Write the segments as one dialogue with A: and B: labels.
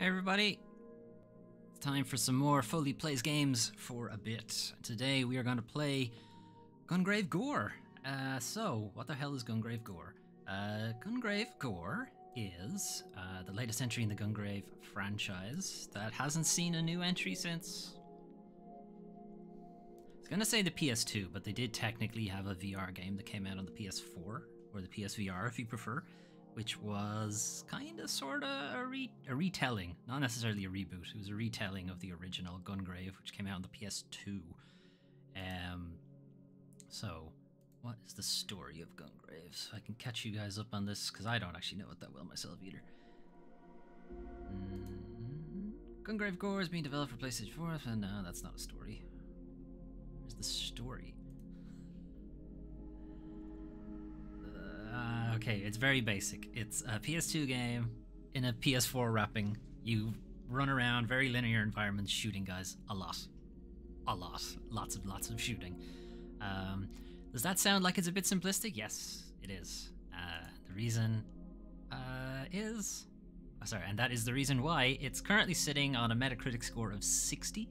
A: Hey everybody, it's time for some more Foley Plays Games for a bit. Today we are going to play Gungrave G.O.R.E. So, what the hell is Gungrave G.O.R.E.? Gungrave G.O.R.E. is the latest entry in the Gungrave franchise that hasn't seen a new entry since... I was going to say the PS2, but they did technically have a VR game that came out on the PS4, or the PSVR if you prefer, which was kind of sort of a retelling, not necessarily a reboot. It was a retelling of the original Gungrave, which came out on the PS2. So, what is the story of Gungrave? So I can catch you guys up on this, because I don't actually know it that well myself either. Gungrave G.O.R.E. is being developed for PlayStation 4, and no, that's not a story. Where's the story? Okay, it's very basic. It's a PS2 game in a PS4 wrapping. You run around very linear environments shooting guys a lot. Lots of shooting. Does that sound like it's a bit simplistic? Yes, it is. The reason is... Oh, sorry, and that is the reason why it's currently sitting on a Metacritic score of 60,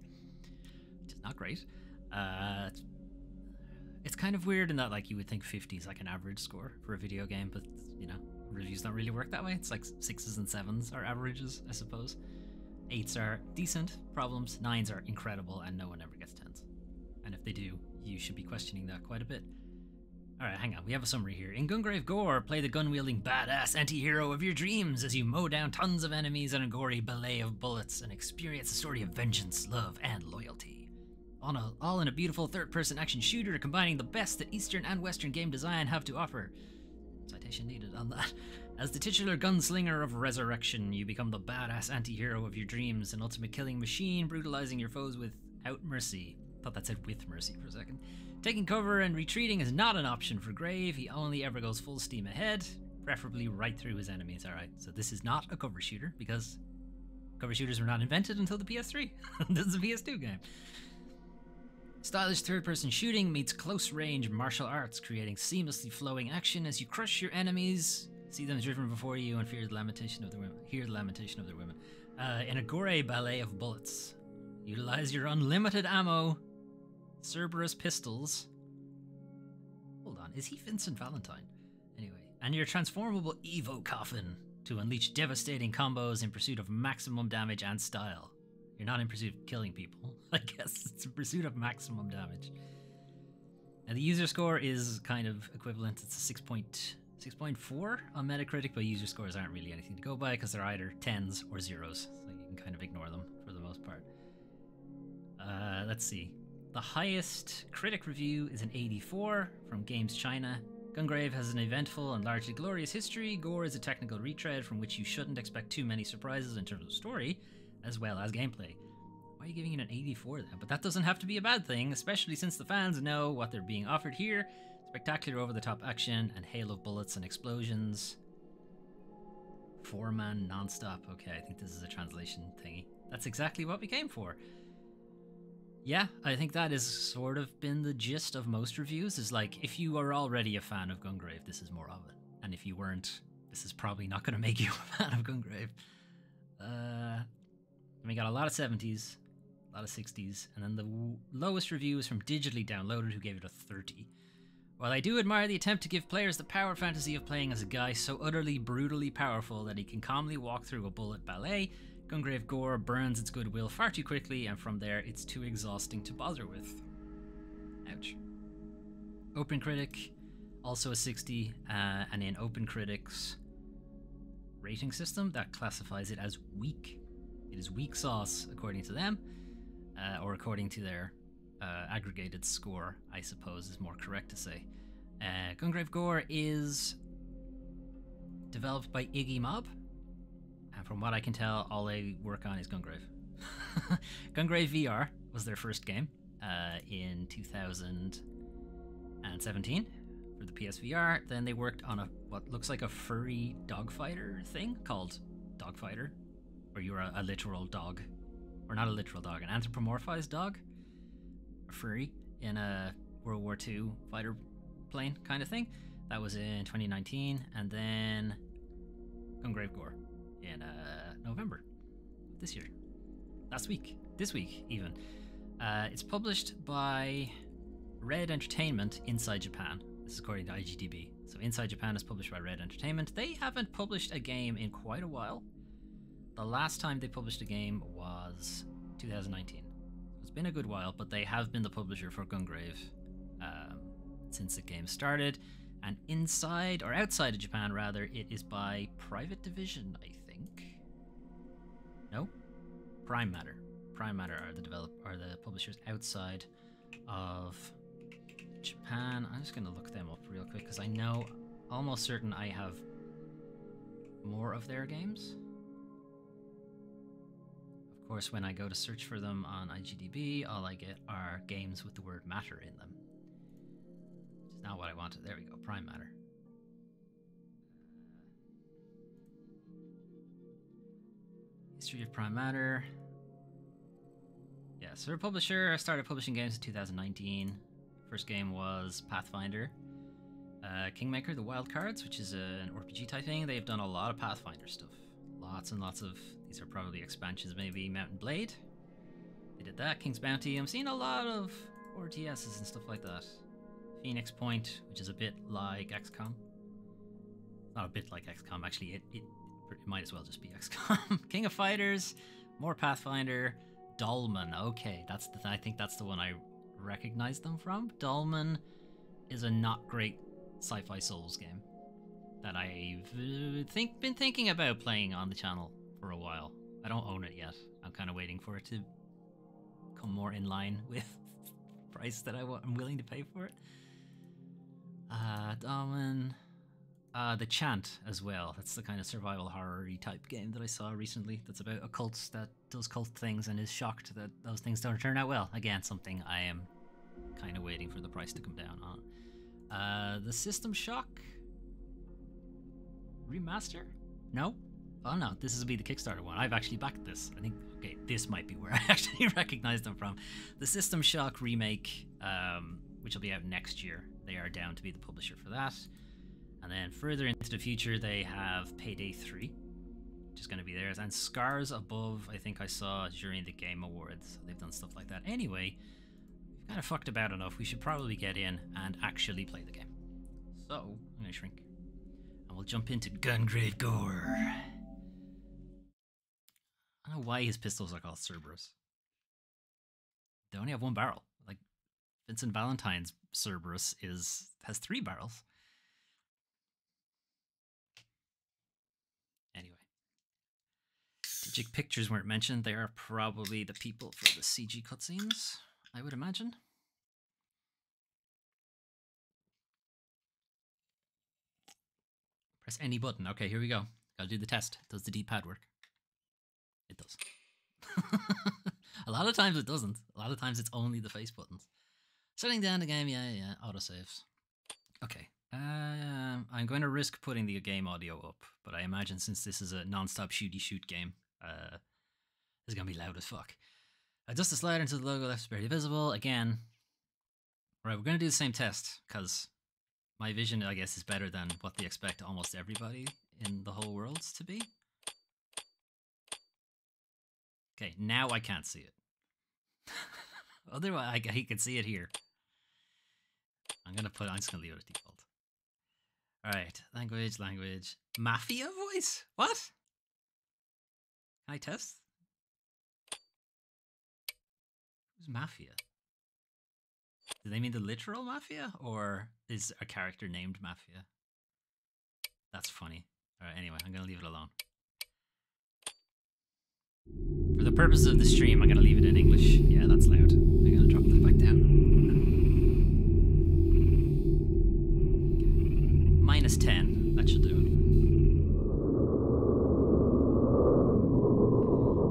A: which is not great. It's kind of weird in that, like, you would think 50 is like an average score for a video game, but, you know, reviews don't really work that way. It's like 6s and 7s are averages, I suppose. 8s are decent problems, 9s are incredible, and no one ever gets 10s. And if they do, you should be questioning that quite a bit. Alright, hang on, we have a summary here. In Gungrave G.O.R.E., play the gun-wielding badass anti-hero of your dreams as you mow down tons of enemies in a gory ballet of bullets and experience a story of vengeance, love, and loyalty. All in a beautiful third-person action shooter combining the best that Eastern and Western game design have to offer. Citation needed on that. As the titular gunslinger of resurrection, you become the badass anti-hero of your dreams, an ultimate killing machine, brutalizing your foes without mercy. Thought that said with mercy for a second. Taking cover and retreating is not an option for Grave. He only ever goes full steam ahead, preferably right through his enemies. Alright, so this is not a cover shooter, because cover shooters were not invented until the PS3. This is a PS2 game. Stylish third-person shooting meets close-range martial arts, creating seamlessly flowing action as you crush your enemies, see them driven before you, and hear the lamentation of their women. In a gory ballet of bullets, utilize your unlimited ammo, Cerberus pistols. Hold on, is he Vincent Valentine? Anyway, and your transformable Evo coffin to unleash devastating combos in pursuit of maximum damage and style. You're not in pursuit of killing people, I guess. It's in pursuit of maximum damage. Now, the user score is kind of equivalent. It's a 6.4 on Metacritic, but user scores aren't really anything to go by because they're either 10s or 0s, so you can kind of ignore them for the most part. Let's see. The highest critic review is an 84 from Games China. Gungrave has an eventful and largely glorious history. G.O.R.E. is a technical retread from which you shouldn't expect too many surprises in terms of story, as well as gameplay. Why are you giving it an 84 then? But that doesn't have to be a bad thing, especially since the fans know what they're being offered here. Spectacular over-the-top action and hail of bullets and explosions. 4-man non-stop. Okay, I think this is a translation thingy. That's exactly what we came for. Yeah, I think that has sort of been the gist of most reviews, is like, if you are already a fan of Gungrave, this is more of it. And if you weren't, this is probably not going to make you a fan of Gungrave. We got a lot of 70s, a lot of 60s, and then the lowest review is from Digitally Downloaded, who gave it a 30. While I do admire the attempt to give players the power fantasy of playing as a guy so utterly brutally powerful that he can calmly walk through a bullet ballet, Gungrave G.O.R.E. burns its goodwill far too quickly, and from there it's too exhausting to bother with. Ouch. OpenCritic, also a 60, and in OpenCritic's rating system, that classifies it as weak. It is weak sauce, according to them, or according to their aggregated score, I suppose is more correct to say. Gungrave G.O.R.E. is developed by Iggy Mob, and from what I can tell, all they work on is Gungrave. Gungrave VR was their first game in 2017 for the PSVR. Then they worked on what looks like a furry dogfighter thing called Dogfighter, where you're a literal dog, or not a literal dog, an anthropomorphized dog, a furry, in a World War II fighter plane kind of thing. That was in 2019, and then Gungrave G.O.R.E. in November. this year. Last week. This week, even. It's published by Red Entertainment inside Japan. This is according to IGDB. So Inside Japan is published by Red Entertainment. They haven't published a game in quite a while. The last time they published a game was 2019. It's been a good while, but they have been the publisher for Gungrave since the game started. And inside, or outside of Japan rather, it is by Private Division, I think. No? Prime Matter. Prime Matter are the publishers outside of Japan. I'm just going to look them up real quick because I know almost certain I have more of their games. Of course, when I go to search for them on IGDB, all I get are games with the word matter in them. Which is not what I wanted. There we go, Prime Matter. History of Prime Matter. Yeah, so they're a publisher. I started publishing games in 2019. First game was Pathfinder. Kingmaker, the Wild Cards, which is an RPG type thing. They've done a lot of Pathfinder stuff. Lots and lots of, these are probably expansions, maybe Mountain Blade. They did that, King's Bounty. I'm seeing a lot of RTSs and stuff like that. Phoenix Point, which is a bit like XCOM. Not a bit like XCOM, actually, it might as well just be XCOM. King of Fighters, more Pathfinder. Dolmen, okay, I think that's the one I recognize them from. Dolmen is a not great sci-fi Souls game that I've been thinking about playing on the channel for a while. I don't own it yet. I'm kind of waiting for it to come more in line with the price that I'm willing to pay for it. Dolmen. The Chant as well. That's the kind of survival horror-y type game that I saw recently. That's about a cult that does cult things and is shocked that those things don't turn out well. Again, something I am kind of waiting for the price to come down on. The System Shock remaster? No? Oh no, this will be the Kickstarter one. I've actually backed this. I think, okay, this might be where I actually recognize them from. The System Shock remake, which will be out next year. They are down to be the publisher for that. And then further into the future, they have Payday 3, which is going to be theirs. And Scars Above, I think I saw during the Game Awards. They've done stuff like that. Anyway, we've kind of fucked about enough. We should probably get in and actually play the game. So, I'm going to shrink. And we'll jump into Gungrave G.O.R.E. I don't know why his pistols are called Cerberus. They only have one barrel. Like, Vincent Valentine's Cerberus has 3 barrels. Anyway, Digic Pictures weren't mentioned. They are probably the people for the CG cutscenes, I would imagine. Press any button. Okay, here we go. Gotta do the test. Does the D-pad work? It does. A lot of times it doesn't. A lot of times it's only the face buttons. Shutting down the game, yeah, autosaves. Okay. I'm going to risk putting the game audio up, but I imagine since this is a non-stop shooty-shoot game, it's going to be loud as fuck. Adjust the slider until the logo left is barely visible. Again, right, we're going to do the same test, because my vision, I guess, is better than what they expect almost everybody in the whole world to be. Okay, now I can't see it. Otherwise, he can see it here. I'm just going to leave it at default. Alright, language. Mafia voice? What? Can I test? Who's Mafia? Do they mean the literal Mafia? Or is a character named Mafia? That's funny. Alright, anyway, I'm going to leave it alone. For the purposes of the stream, I'm going to leave it in English. Yeah, that's loud. I'm going to drop that back down. -10. That should do it.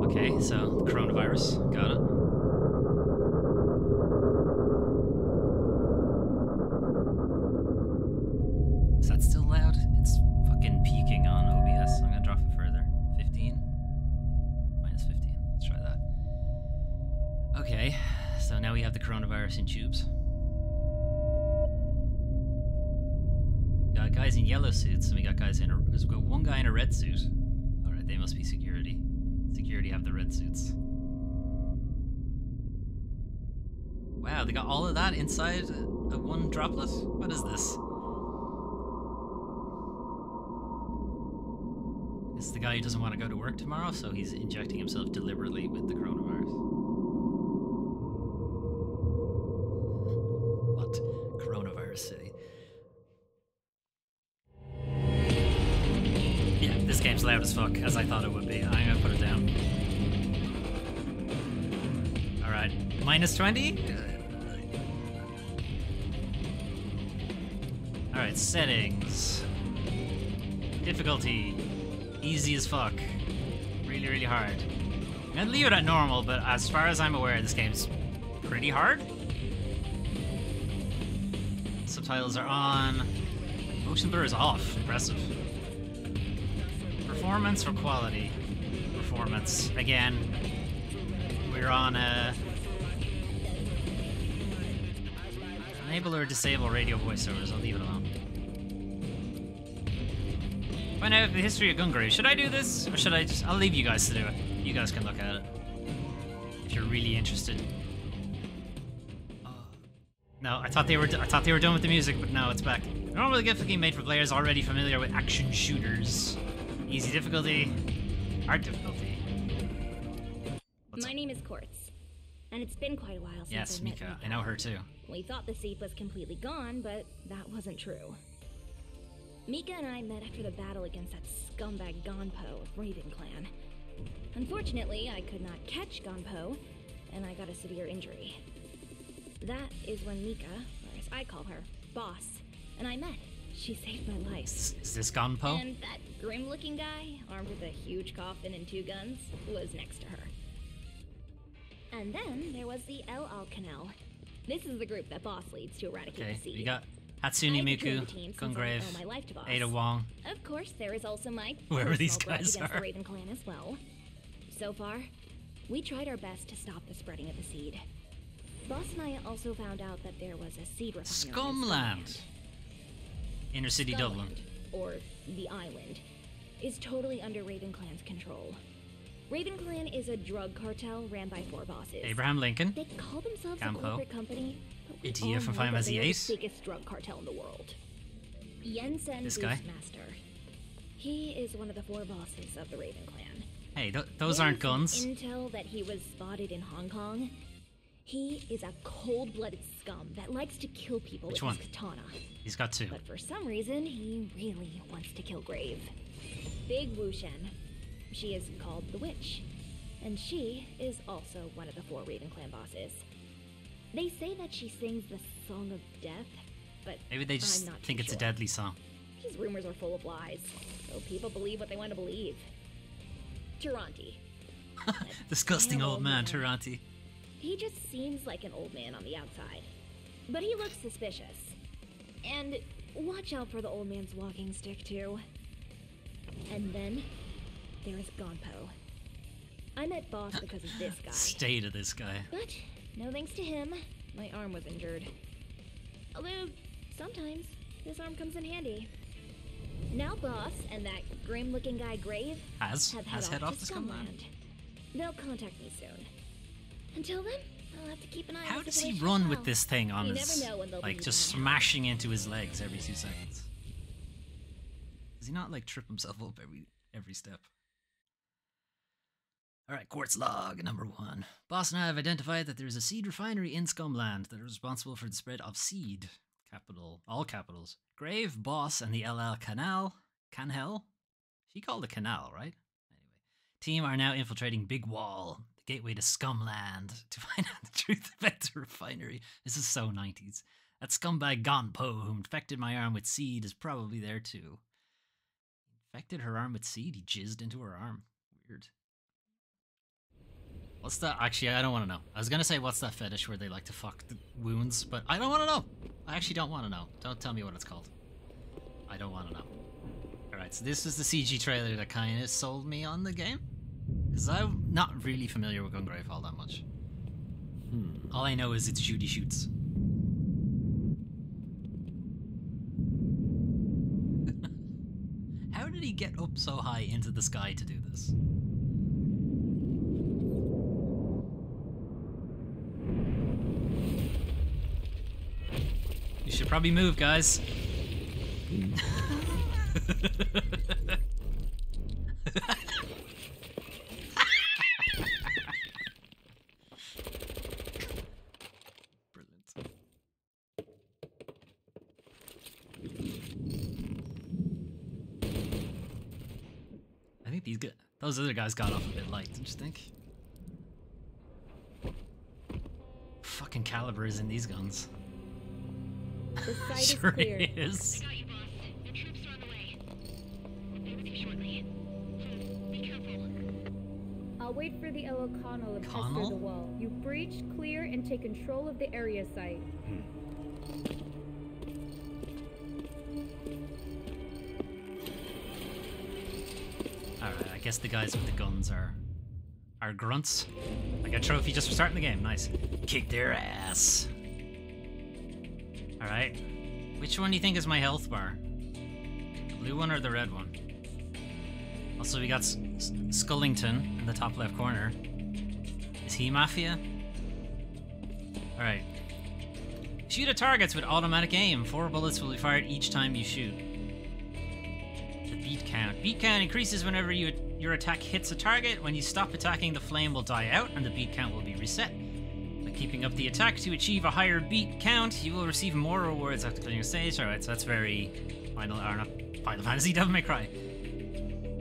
A: Okay, so coronavirus. Got it. Is that still loud? It's fucking peaking on OBS. I'm gonna drop it further. 15? -15. Let's try that. Okay, so now we have the coronavirus in tubes. Got guys in yellow suits, and we got guys in we've got one guy in a red suit. Alright, they must be security. Security have the red suits. Wow, they got all of that inside a one droplet? What is this? This is the guy who doesn't want to go to work tomorrow, so he's injecting himself deliberately with the coronavirus. What? Coronavirus City. Yeah, this game's loud as fuck, as I thought it would be. I'm gonna put it down. Alright, minus 20? Alright, settings. Difficulty. Easy as fuck. Really, really hard. I'm gonna leave it at normal, but as far as I'm aware, this game's pretty hard. Subtitles are on. Motion blur is off. Impressive. Performance or quality? Performance. Again, we're on a... Enable or disable radio voiceovers. I'll leave it alone. Find out the history of Gungrave. Should I do this? Or should I just... I'll leave you guys to do it. You guys can look at it. If you're really interested. No, I thought they were done with the music, but no, it's back. Normally gift game made for players already familiar with action shooters. Easy difficulty. Hard difficulty.
B: My name is Quartz. And it's been quite a while since
A: yes,
B: I met
A: Mika. I know her too.
B: We thought the seed was completely gone, but that wasn't true. Mika and I met after the battle against that scumbag Gonpo of Raven Clan. Unfortunately, I could not catch Gonpo, and I got a severe injury. That is when Mika, or as I call her, Boss, and I met. She saved my life.
A: Is this Gonpo?
B: And that grim-looking guy, armed with a huge coffin and 2 guns, was next to her. And then there was the El Al Canal. This is the group that Boss leads to eradicate the seed.
A: You got Hatsune Miku, Gungrave, Ada Wong.
B: Of course, there is also my
A: whoever these guys
B: against
A: are.
B: the Raven Clan as well. So far, we tried our best to stop the spreading of the seed. Boss and I also found out that there was a seed refinery
A: Scumland. Inner city Dublin.
B: Or the island, is totally under Raven Clan's control. Raven Clan is a drug cartel ran by 4 bosses.
A: Abraham Lincoln.
B: They call themselves
A: Campo.
B: a corporate company, but we
A: Idia
B: all
A: from
B: know
A: Final
B: that
A: Fantasy
B: they are
A: VIII.
B: the biggest drug cartel in the world. Jensen
A: This guy?
B: Beastmaster. He is one of the 4 bosses of the Raven Clan.
A: Hey, those aren't guns.
B: Intel that he was spotted in Hong Kong. He is a cold-blooded scum that likes to kill people
A: Which
B: with
A: one?
B: his katana.
A: He's got 2.
B: But for some reason, he really wants to kill Grave. Big Wu Shen. She is called the Witch. And she is also one of the 4 Raven Clan bosses. They say that she sings the Song of Death, but
A: Maybe they just
B: I'm not
A: think
B: too
A: it's a
B: sure.
A: deadly song.
B: These rumors are full of lies, so people believe what they want to believe. Taranti.
A: Disgusting
B: damn
A: old
B: old
A: man,
B: man.
A: Taranti.
B: He just seems like an old man on the outside. But he looks suspicious. And watch out for the old man's walking stick, too. And then, there is Gonpo. I met Boss because of this guy.
A: State of this guy.
B: But, no thanks to him, my arm was injured. Although, sometimes, this arm comes in handy. Now Boss and that grim-looking guy Grave
A: Has
B: have
A: head off
B: to
A: the Scumland.
B: They'll contact me soon. Until then, I'll have to keep an eye on
A: How
B: the
A: does he
B: situation
A: run
B: as
A: with
B: well.
A: this thing on
B: You
A: his,
B: never know when they'll
A: like,
B: be
A: just
B: using it.
A: smashing into his legs every 2 seconds? Does he not, like, trip himself up every step? Alright, Quartz Log, number 1. Boss and I have identified that there is a seed refinery in Scumland that is responsible for the spread of seed. Capital, all capitals. Grave, Boss, and the LL Canal. Canhel? She called it Canal, right? Anyway. Team are now infiltrating Big Wall, the gateway to Scumland, to find out the truth about the refinery. This is so 90s. That scumbag Gonpo, who infected my arm with seed, is probably there too. Infected her arm with seed? He jizzed into her arm. Weird. What's that? Actually, I don't want to know. I was going to say, what's that fetish where they like to fuck the wounds, but I don't want to know. I actually don't want to know. Don't tell me what it's called. I don't want to know. Alright, so this is the CG trailer that kind of sold me on the game. Because I'm not really familiar with Gungrave all that much. All I know is it's shooty shoots. How did he get up so high into the sky to do this? You should probably move, guys. Brilliant. I think those other guys got off a bit light, don't you think? Fucking caliber is in these guns.
B: The site
A: Sure
B: is clear.
A: it is.
C: I got you, boss. The troops are on the way. I'll be with you shortly. So, be careful.
D: I'll wait for the O'Connell to pass
A: Connell?
D: through the wall. You breach, clear, and take control of the area site.
A: Alright, I guess the guys with the guns are grunts. I got a trophy just for starting the game. Nice. Kick their ass. Alright. Which one do you think is my health bar? The blue one or the red one? Also, we got Skullington in the top left corner. Is he Mafia? Alright. Shoot at targets with automatic aim. 4 bullets will be fired each time you shoot. The beat count. Beat count increases whenever your attack hits a target. When you stop attacking, the flame will die out and the beat count will be reset. By keeping up the attack to achieve a higher beat count, you will receive more rewards after clearing a stage. Alright, so that's very Final Fantasy, Devil May Cry.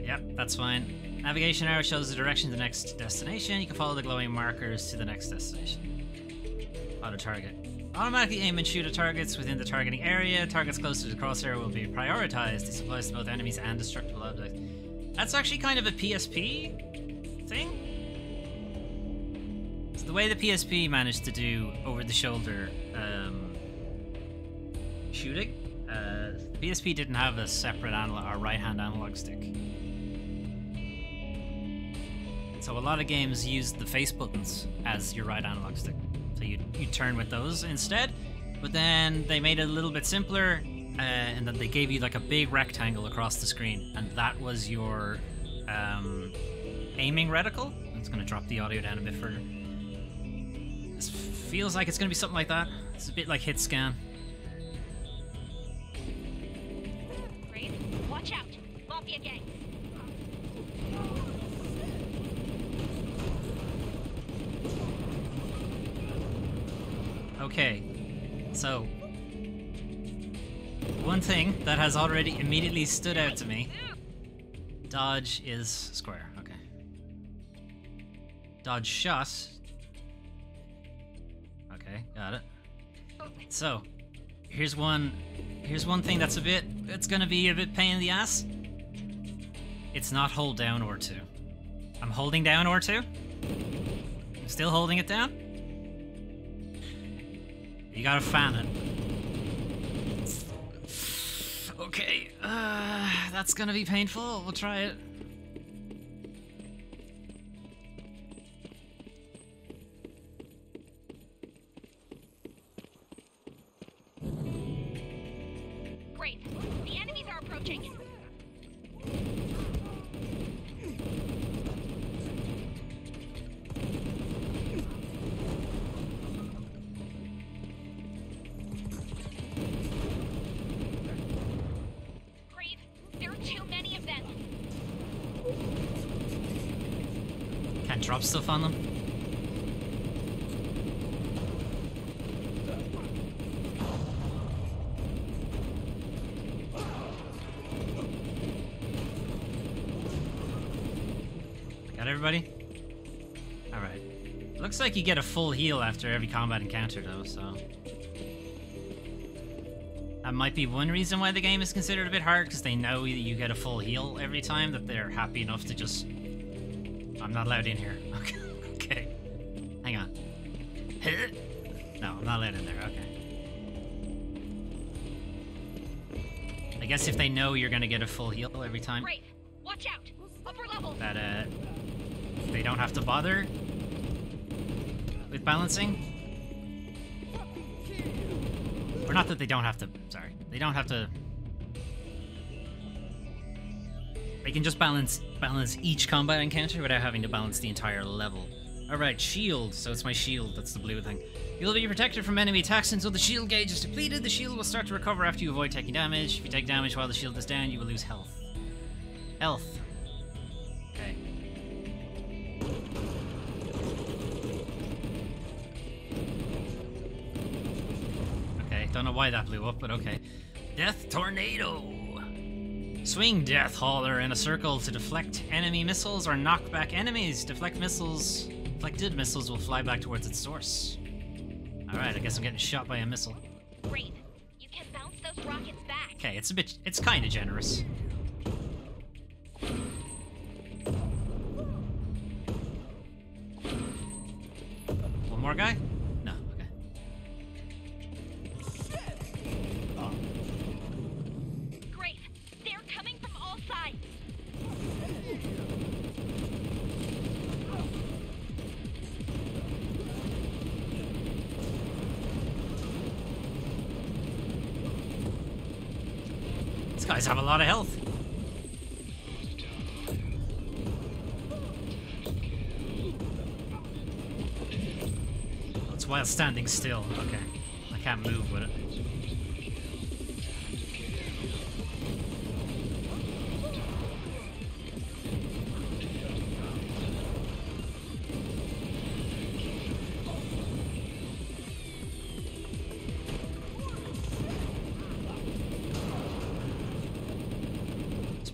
A: Yep, that's fine. Navigation arrow shows the direction to the next destination. You can follow the glowing markers to the next destination. Auto target. Automatically aim and shoot at targets within the targeting area. Targets close to the crosshair will be prioritized. This applies to both enemies and destructible objects. That's actually kind of a PSP thing. So the way the PSP managed to do over-the-shoulder shooting, the PSP didn't have a separate right-hand analog stick. So a lot of games used the face buttons as your right analog stick. So you turn with those instead, but then they made it a little bit simpler, and then they gave you like a big rectangle across the screen, and that was your aiming reticle. I'm just going to drop the audio down a bit further. This feels like it's going to be something like that. It's a bit like hit scan.
C: Grave, watch out. Mafia gang.
A: Okay, so one thing that has already immediately stood out to me. Dodge is square, okay. Dodge shot. Okay, got it. So, here's one thing it's gonna be a bit pain in the ass. It's not hold down R2. I'm holding down R2. I'm still holding it down. You gotta fan it. Okay, that's gonna be painful. We'll try it.
C: Great. The enemies are approaching. Grave, there are too many of them.
A: Can't drop stuff on them. Got everybody? Alright. Looks like you get a full heal after every combat encounter though, so... That might be one reason why the game is considered a bit hard, because they know that you get a full heal every time, that they're happy enough to just... I'm not allowed in here. Okay. Okay. Hang on. No, I'm not allowed in there. Okay. I guess if they know you're gonna get a full heal every time,
C: Grave, watch out. Upper level.
A: that they don't have to bother with balancing. Or not that they don't have to, sorry. They don't have to... They can just balance each combat encounter without having to balance the entire level. Alright, shield. So it's my shield, that's the blue thing. You'll be protected from enemy attacks until the shield gauge is depleted. The shield will start to recover after you avoid taking damage. If you take damage while the shield is down, you will lose health. Health. Okay. Okay, don't know why that blew up, but okay. Death Tornado! Swing Death Hauler in a circle to deflect enemy missiles or knock back enemies. Deflected missiles will fly back towards its source. Alright, I guess I'm getting shot by a missile.
B: Great. You can bounce those rockets back.
A: Okay, it's kinda generous. One more guy? No, okay.
B: Great. They're coming from all sides.
A: These guys have a lot of health. It's while standing still. Okay. I can't move with it.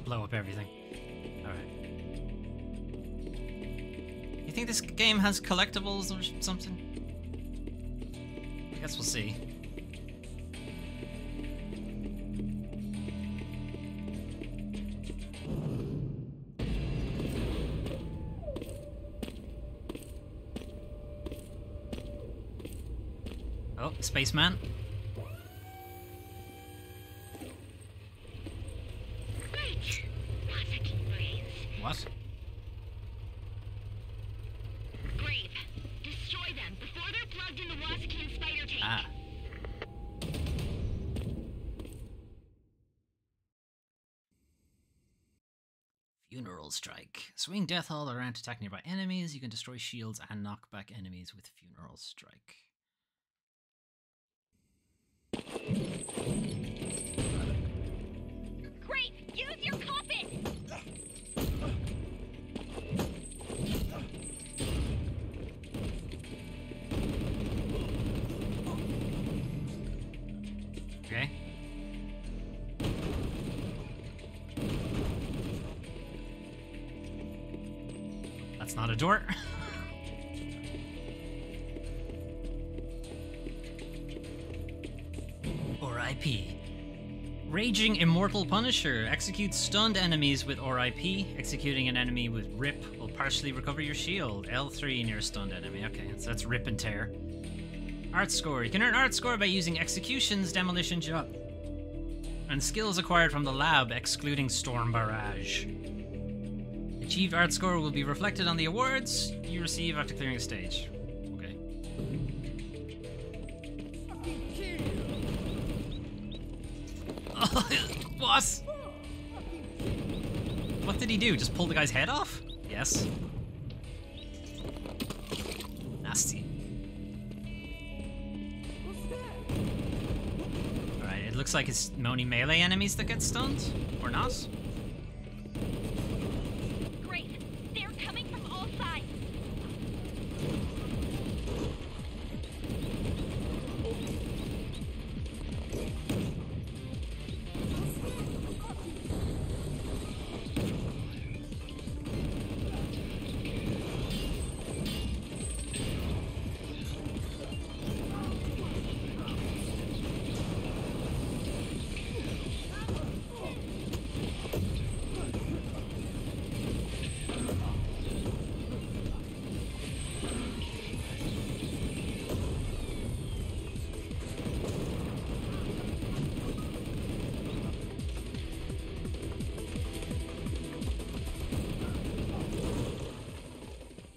A: Blow up everything. Alright. You think this game has collectibles or something? I guess we'll see. Oh, spaceman. What?
C: Grave. Destroy them before they're plugged in the Wasakin spider tank.
A: Ah. Funeral Strike. Swing Death Hall around to attack nearby enemies. You can destroy shields and knock back enemies with Funeral Strike.
B: Great. Use your compass.
A: Okay. That's not a door. R.I.P. Raging Immortal Punisher. Executes stunned enemies with R.I.P. Executing an enemy with Rip will partially recover your shield. L3 near a stunned enemy. Okay, so that's Rip and Tear. Art score. You can earn art score by using Execution's Demolition Job. And skills acquired from the lab, excluding Storm Barrage. Achieved art score will be reflected on the awards you receive after clearing a stage. Okay. What? What did he do? Just pull the guy's head off? Yes. Nasty. Alright, it looks like it's only melee enemies that get stunned, or not?
B: Great. They're coming from all sides.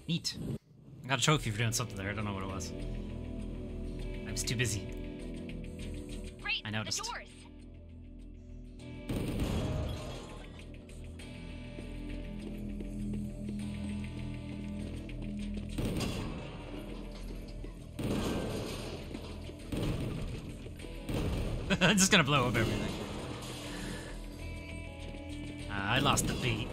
A: Neat. I got a trophy for doing something there. I don't know what it was. I was too busy.
B: Great.
A: I noticed.
B: The doors.
A: I'm just gonna blow up everything. I lost the beat.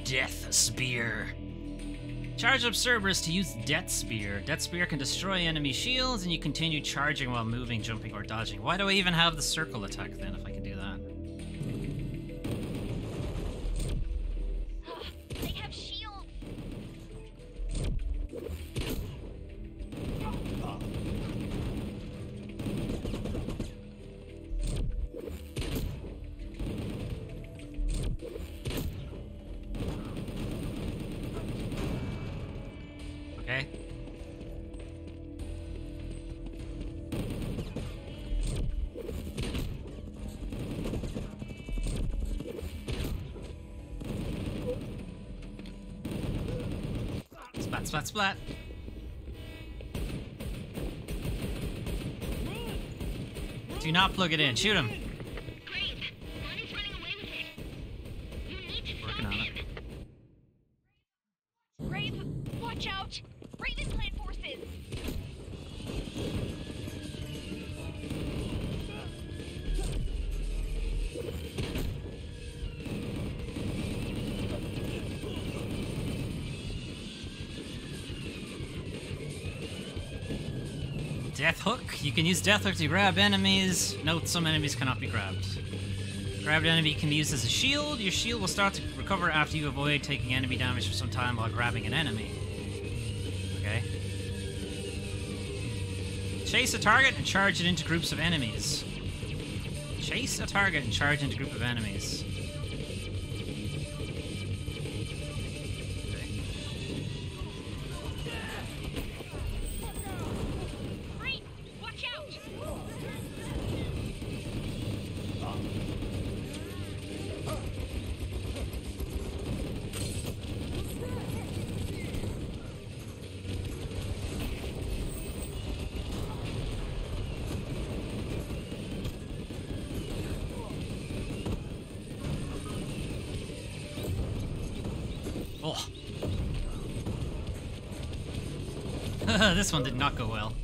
A: Death Spear. Charge up Cerberus to use Death Spear. Death Spear can destroy enemy shields, and you continue charging while moving, jumping, or dodging. Why do I even have the circle attack then if I can do that?
C: They have shields.
A: Okay. Splat, splat, splat. Do not plug it in. Shoot him.
C: Grave, Bonnie's running away with it. You need to
A: Working
C: stop
A: on
C: him. Grave, watch out! Raven Clan forces!
A: Death Hook. You can use Death Hook to grab enemies. Note, some enemies cannot be grabbed. Grabbed enemy can be used as a shield. Your shield will start to recover after you avoid taking enemy damage for some time while grabbing an enemy. Okay. Chase a target and charge it into groups of enemies. Chase a target and charge into a group of enemies.
C: Grave, watch out!
A: Oh. This one did not go well.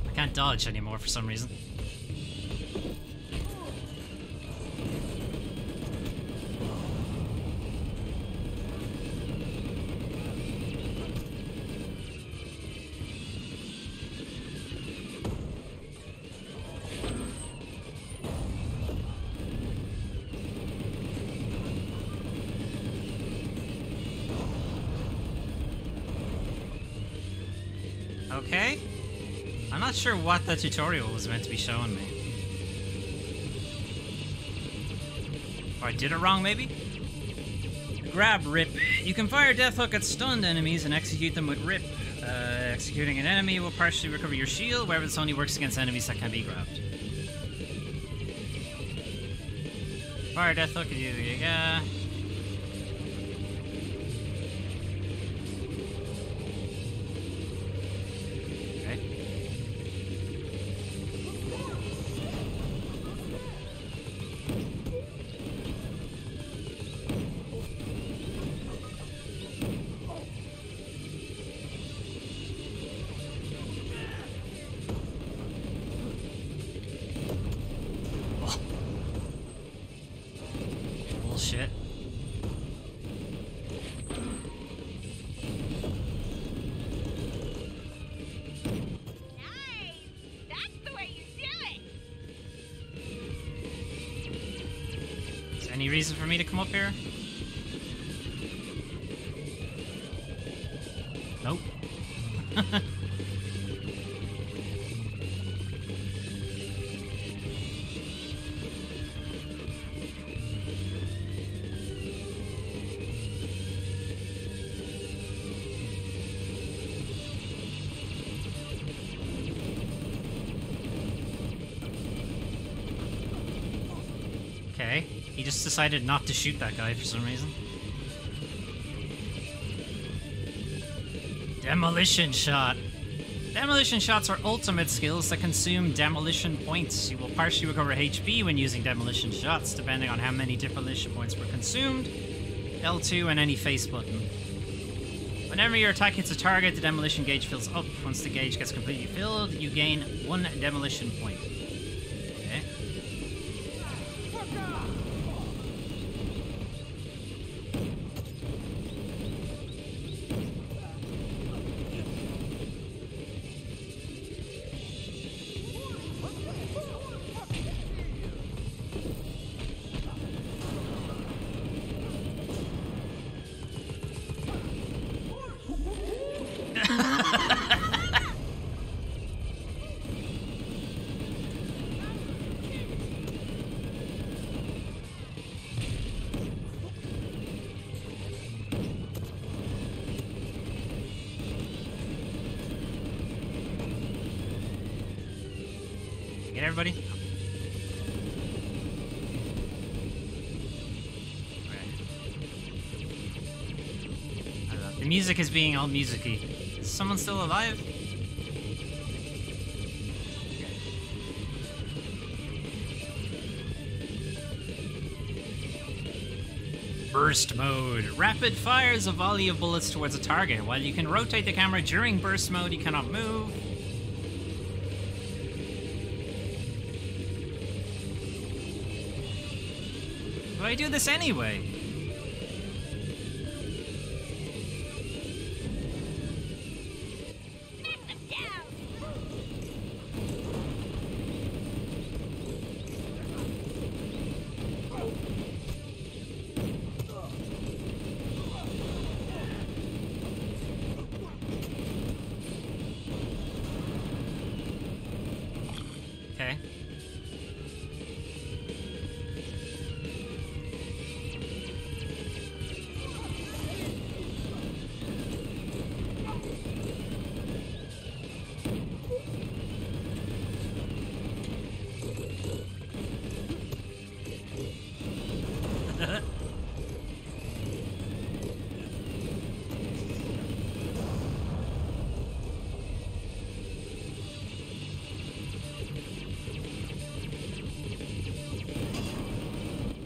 A: I can't dodge anymore for some reason. Okay. I'm not sure what the tutorial was meant to be showing me. Or I did it wrong, maybe? Grab Rip. You can fire Death Hook at stunned enemies and execute them with Rip. Executing an enemy will partially recover your shield, however this only works against enemies that can be grabbed. Fire Death Hook, yeah. Bullshit.
C: Nice! That's the way you do it!
A: Is there any reason for me to come up here? Nope. Okay, he just decided not to shoot that guy for some reason. Demolition Shot. Demolition shots are ultimate skills that consume demolition points. You will partially recover HP when using demolition shots, depending on how many demolition points were consumed. L2 and any face button. Whenever your attack hits a target, the demolition gauge fills up. Once the gauge gets completely filled, you gain 1 demolition point. Okay. Get everybody? I don't know. The music is being all music-y. Is someone still alive? Burst mode. Rapid fires a volley of bullets towards a target. While you can rotate the camera during burst mode, you cannot move. But I do this anyway. Okay.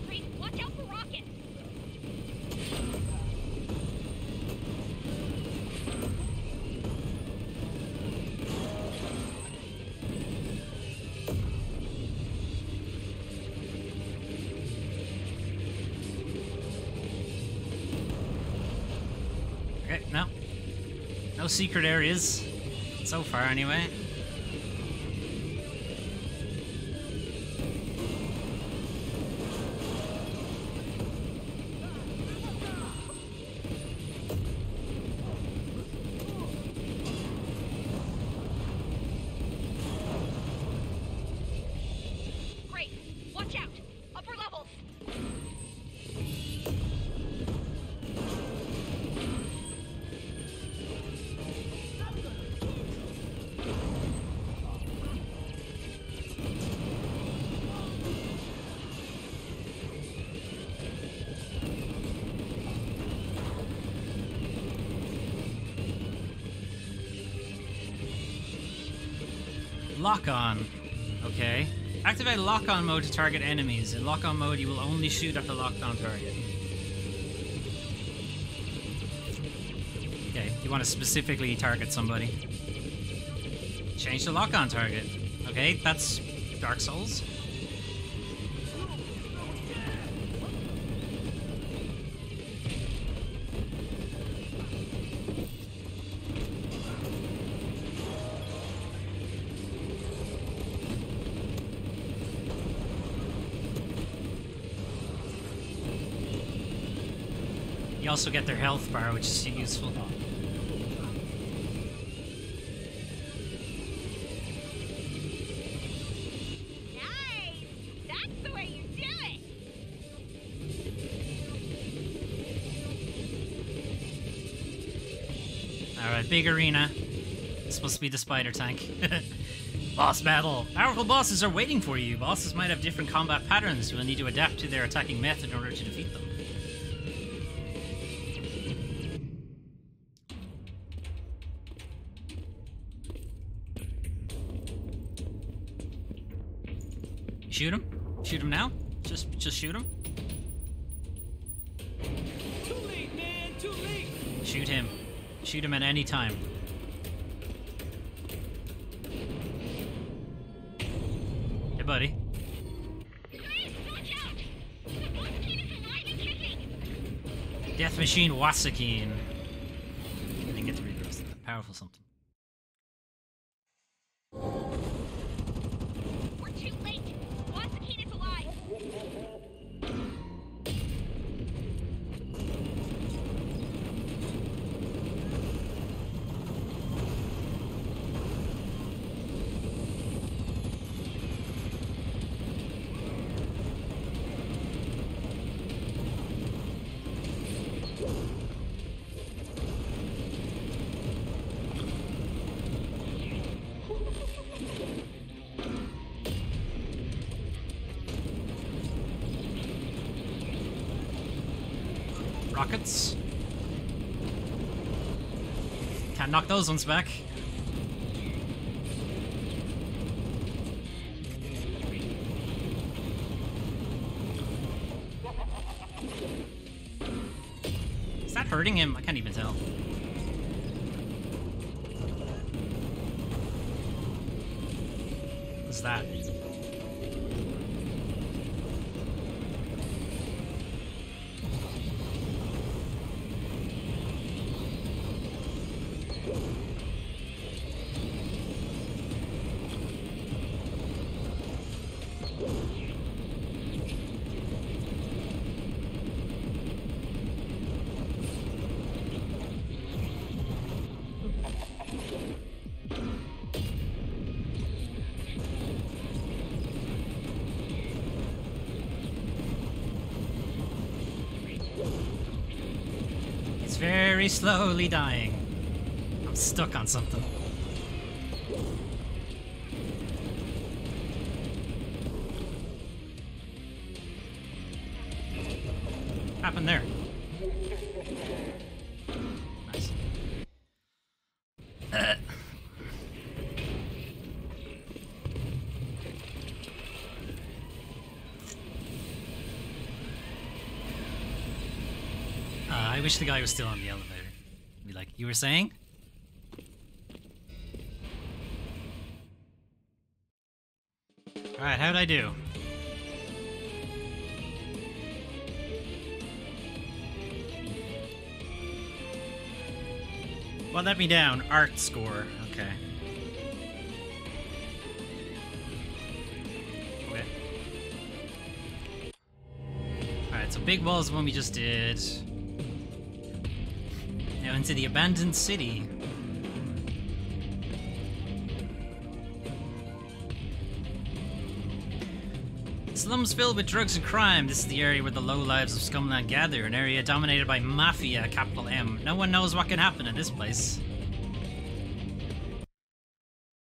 C: Great, watch out for rockets!
A: Okay, no. No secret areas. So far, anyway.
C: Great, watch out! Upper levels!
A: Lock on. Okay. Activate lock-on mode to target enemies. In lock-on mode, you will only shoot at the locked-on target. Okay, you want to specifically target somebody. Change the lock-on target. Okay, that's Dark Souls. You also get their health bar, which is useful.
C: Nice! That's the way you do it!
A: Alright, big arena. It's supposed to be the spider tank. Boss battle! Powerful bosses are waiting for you. Bosses might have different combat patterns. You will need to adapt to their attacking method in order to defeat them. Shoot him? Shoot him now? Just shoot him? Shoot him. Shoot him at any time. Hey, buddy. Death Machine Wasakine. I didn't get to read the rest of that. Powerful something.
C: We're too late. Wasakine is alive.
A: Rockets. Can't knock those ones back. Is that hurting him? I can't even tell. What's that? Very slowly dying. I'm stuck on something. What happened there? Nice. I wish the guy was still on the elevator. Be like, you were saying? Alright, how'd I do? Well, let me down. Art score. Okay. Okay. Alright, so big wall is the one we just did. Now into the abandoned city. Slums filled with drugs and crime. This is the area where the lowlives of Scumland gather. An area dominated by Mafia, capital M. No one knows what can happen in this place.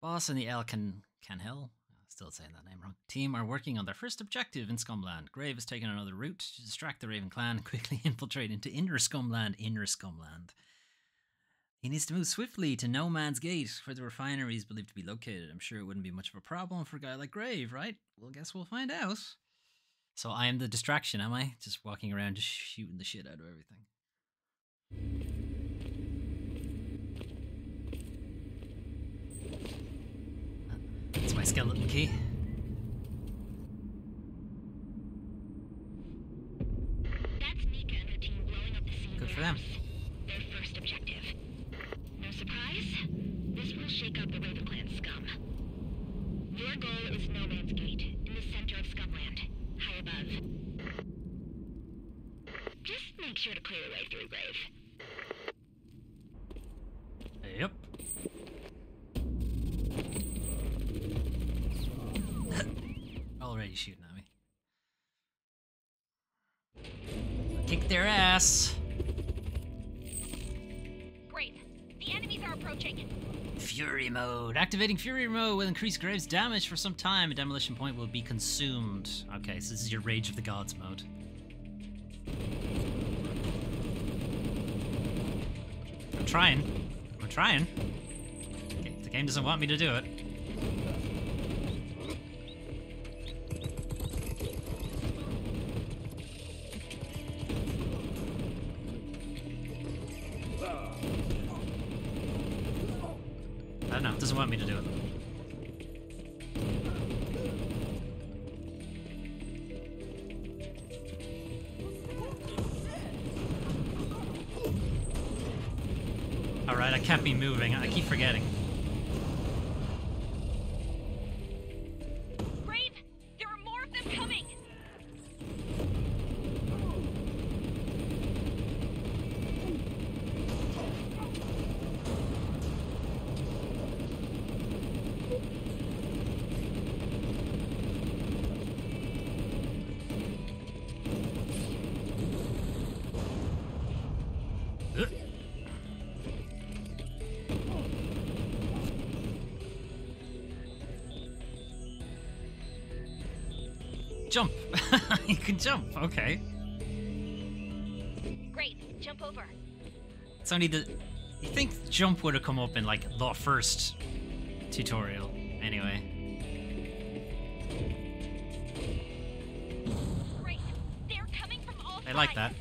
A: Boss and the L can hell? Still saying that name wrong. Team are working on their first objective in Scumland. Grave has taken another route to distract the Raven clan and quickly infiltrate into inner Scumland. He needs to move swiftly to No Man's Gate, where the refinery is believed to be located. I'm sure it wouldn't be much of a problem for a guy like Grave, right? Well, guess we'll find out. So I am the distraction, am I? Just walking around, just shooting the shit out of everything. That's my skeleton key.
C: That's Mika and her team blowing up the scene.
A: Good for them.
C: Their first objective. No surprise? This will shake up the Raven Clan scum. Your goal is No Man's Gate, in the center of Scumland, high above. Just make sure to clear your way through, Grave.
A: Yep. Already shooting at me. Kick their ass.
C: Grave, the enemies are approaching.
A: Fury mode. Activating Fury mode will increase Grave's damage for some time. A demolition point will be consumed. Okay, so this is your Rage of the Gods mode. I'm trying. Okay, the game doesn't want me to do it. I don't know, it doesn't want me to do it. Alright, I can't be moving. I keep forgetting.
C: Grave, there are more of them coming.
A: Jump! You can jump, okay.
C: Great, jump over.
A: It's only the... You think jump would have come up in, like, the first tutorial, anyway.
C: Great, they're coming from all sides.
A: I like that.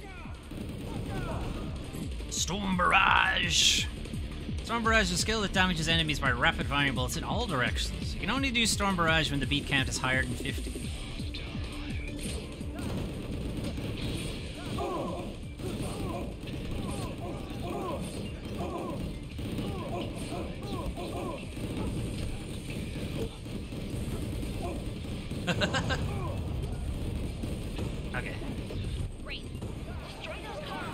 A: Storm Barrage! Storm Barrage is a skill that damages enemies by rapid firing bullets in all directions. You can only do Storm Barrage when the beat count is higher than 50. Okay.
C: Great, destroy those cars.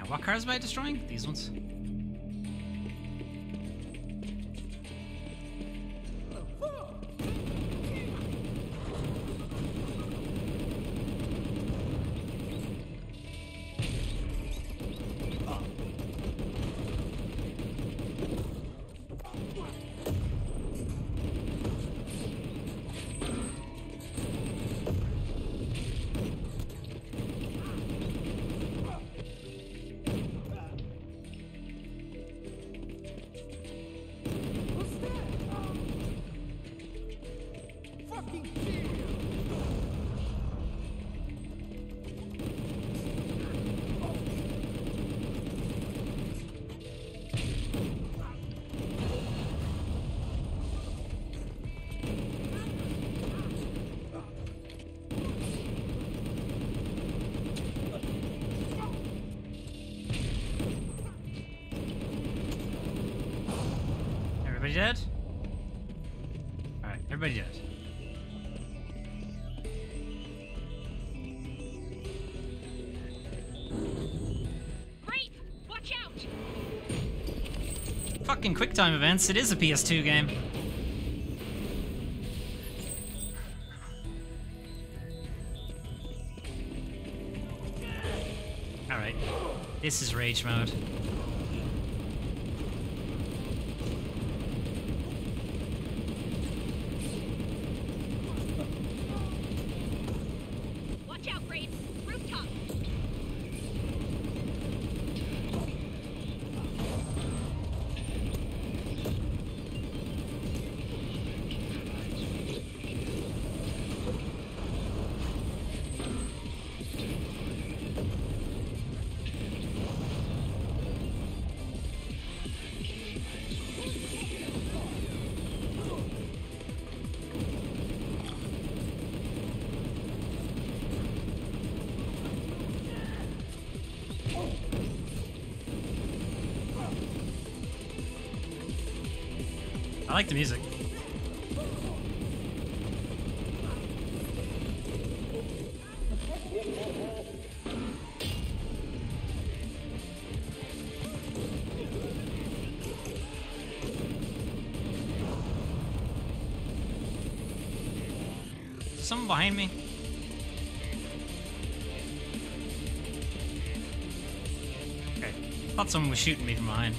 A: What cars am I destroying? These ones? Everybody dead? Alright, everybody dead.
C: Great, watch out.
A: Fucking QuickTime events, it is a PS2 game. Alright, this is rage mode.
C: Watch out, Grave. Rooftop.
A: I like the music. someone behind me? Okay. Thought someone was shooting me from behind.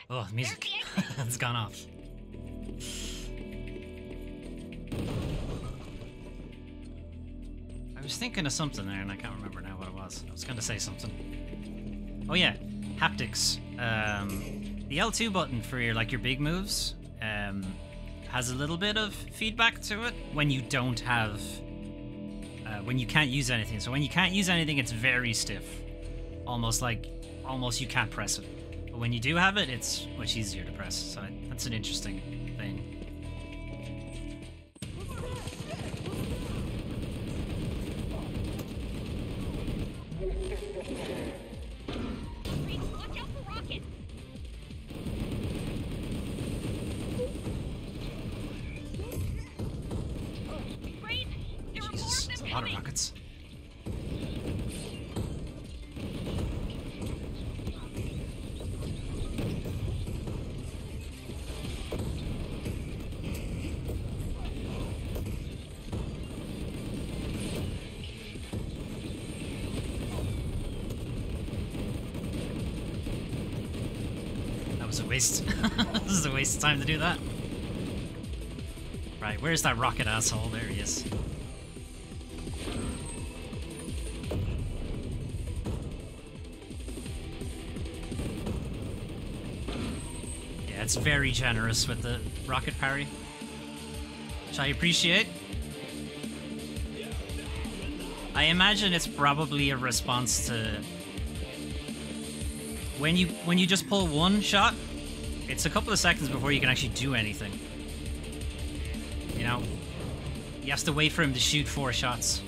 A: Oh, the music. It's gone off. I was thinking of something there and I can't remember now what it was. I was going to say something. Oh yeah, haptics. The L2 button for your big moves has a little bit of feedback to it when you don't have... when you can't use anything. So when you can't use anything, it's very stiff. Almost you can't press it. But when you do have it, it's much easier to press, so that's an interesting thing.
C: Watch out for rockets! Rain, there are more
A: Jesus,
C: of
A: there's
C: them
A: a lot of
C: coming.
A: rockets. A waste. This is a waste of time to do that. Right, where's that rocket asshole? There he is. Yeah, it's very generous with the rocket parry, which I appreciate. I imagine it's probably a response to when you just pull one shot, it's a couple of seconds before you can actually do anything. You know, you have to wait for him to shoot 4 shots.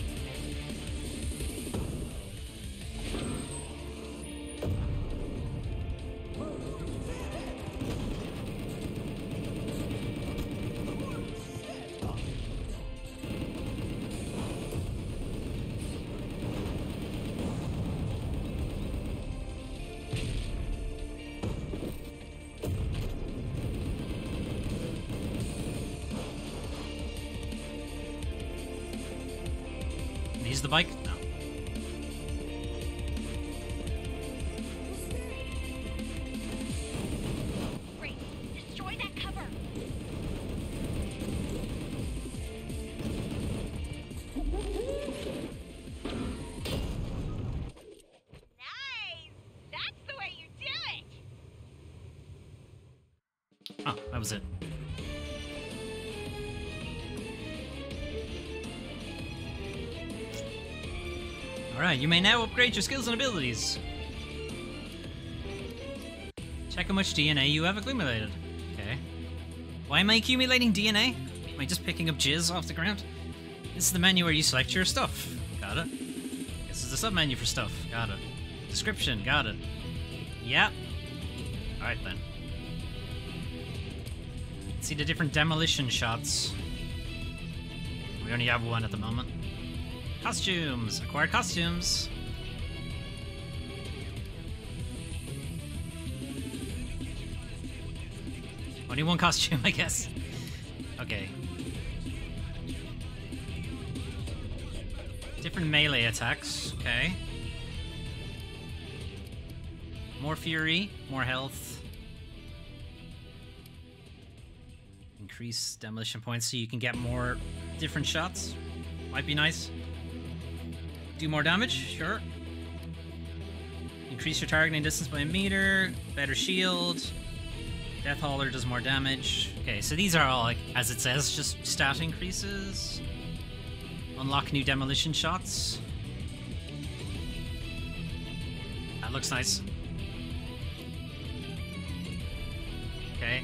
A: Use the bike? No.
C: Great. Destroy that cover. Nice. That's the way you do it.
A: Oh, that was it. Alright, you may now upgrade your skills and abilities. Check how much DNA you have accumulated. Okay. Why am I accumulating DNA? Am I just picking up jizz off the ground? This is the menu where you select your stuff. Got it. This is the sub-menu for stuff. Got it. Description. Got it. Yep. Alright then. Let's see the different demolition shots. We only have one at the moment. Costumes! Acquired costumes! Only one costume, I guess. Okay. Different melee attacks, okay. More fury, more health. Increase demolition points so you can get more different shots. Might be nice. Do more damage, sure. Increase your targeting distance by a meter. Better shield. Death Hauler does more damage. Okay, so these are all, like, as it says, just stat increases. Unlock new demolition shots. That looks nice. Okay.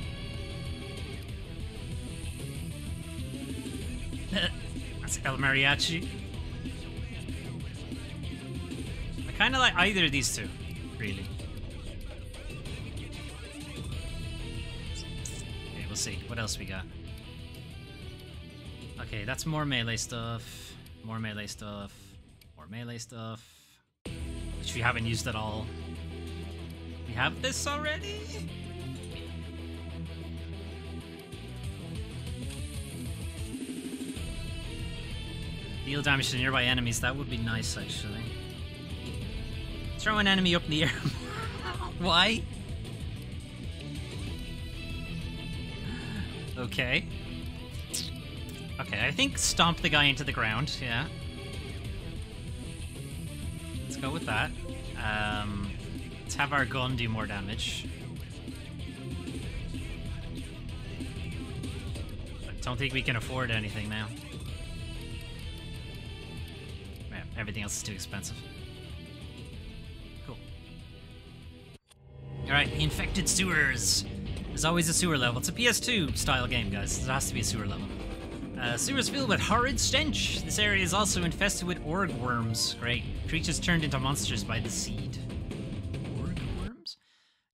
A: That's El Mariachi. I kind of like either of these two, really. Okay, we'll see. What else we got? Okay, that's more melee stuff. More melee stuff. More melee stuff. Which we haven't used at all. We have this already? Deal damage to nearby enemies, that would be nice actually. Throw an enemy up in the air. Why? Okay. Okay, I think stomp the guy into the ground, yeah. Let's go with that. Let's have our gun do more damage. I don't think we can afford anything now. Yeah, everything else is too expensive. Cool. Alright, the infected sewers. There's always a sewer level. It's a PS2 style game, guys. There has to be a sewer level. Sewers filled with horrid stench. This area is also infested with org worms. Great. Creatures turned into monsters by the seed. Org worms?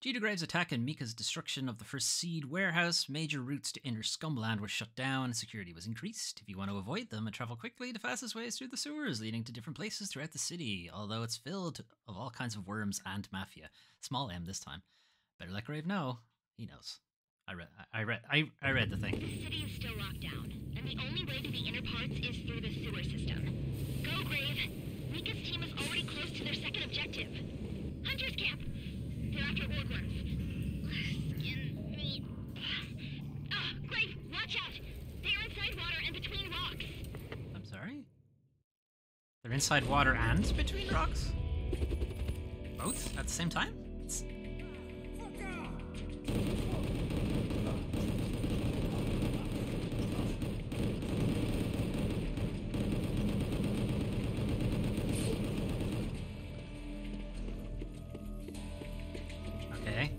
A: Due to Graves' attack and Mika's destruction of the first seed warehouse, major routes to inner Scumland were shut down and security was increased. If you want to avoid them and travel quickly, the fastest way is through the sewers, leading to different places throughout the city, although it's filled of all kinds of worms and mafia. Small M this time. Better let Grave know. He knows. I read the thing.
C: The city is still locked down, and the only way to the inner parts is through the sewer system. Go, Grave! Mika's team is already close to their second objective. Hunter's camp! They're after orgworms. Skin meat. Grave, watch out! They're inside water and between rocks.
A: I'm sorry? They're inside water and between rocks? Both at the same time? Okay.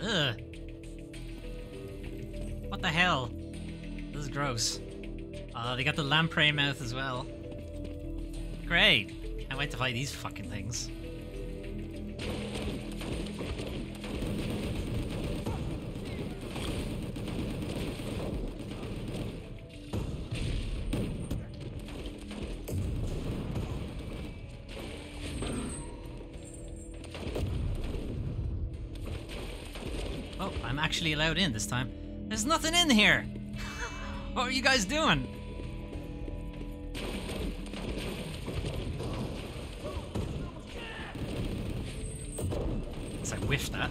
A: Ugh. What the hell? This is gross. They got the lamprey mouth as well. Great. Can't wait to fight these fucking things. Oh, I'm actually allowed in this time. There's nothing in here! What are you guys doing? Guess I whiffed that.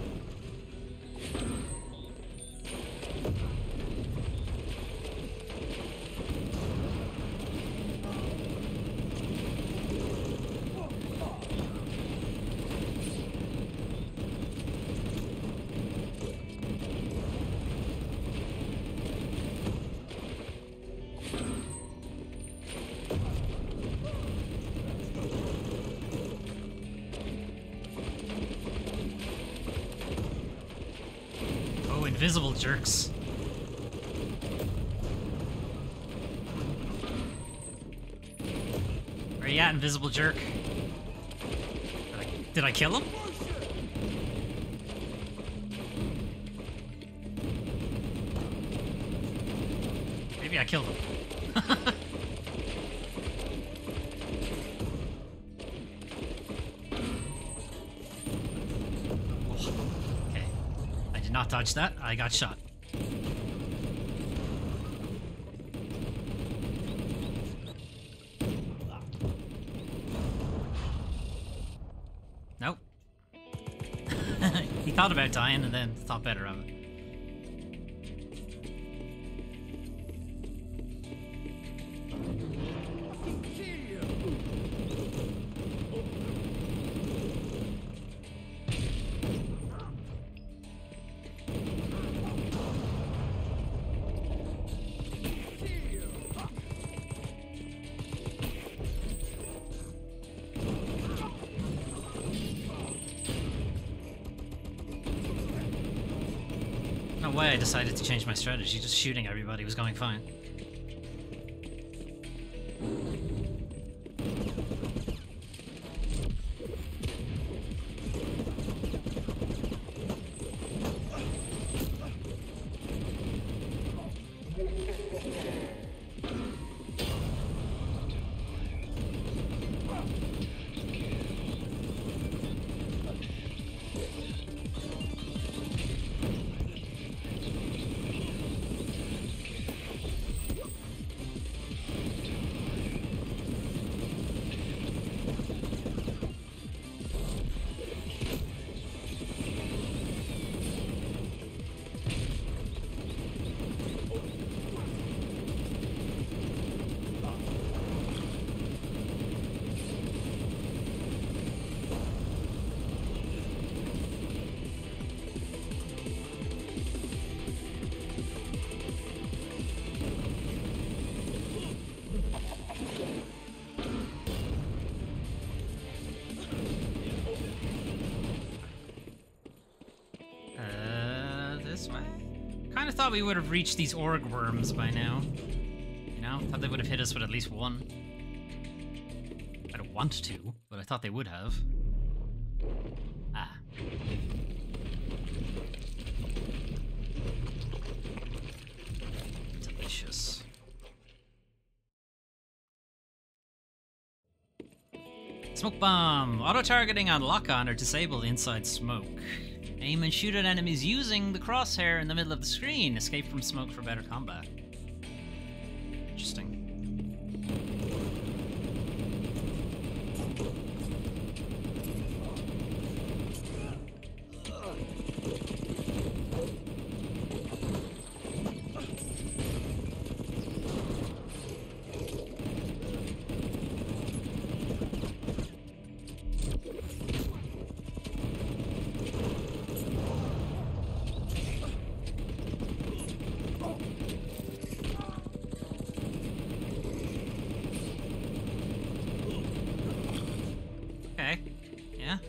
A: Invisible jerks. Where you at, invisible jerk? Did I kill him? Maybe I killed him. Not dodge that. I got shot. Nope. He thought about dying and then thought better of it. don't know why I decided to change my strategy. Just shooting everybody was going fine. This way? Kinda thought we would have reached these org worms by now. You know? Thought they would have hit us with at least one. I don't want to, but I thought they would have. Ah. Delicious. Smoke bomb! Auto-targeting on lock-on or disable inside smoke. Aim and shoot at enemies using the crosshair in the middle of the screen. Escape from smoke for better combat. Interesting.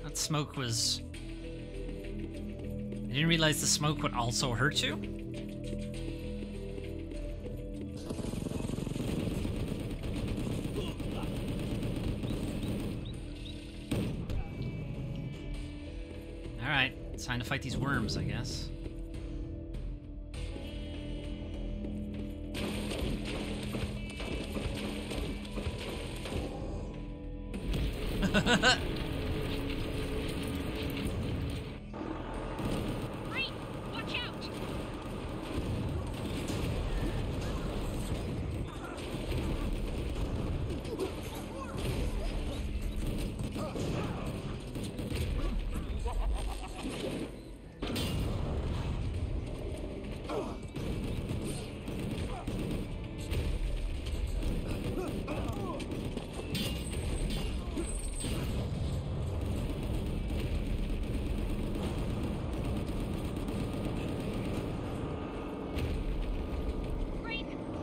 A: That smoke was... I didn't realize the smoke would also hurt you. Alright, it's time to fight these worms, I guess.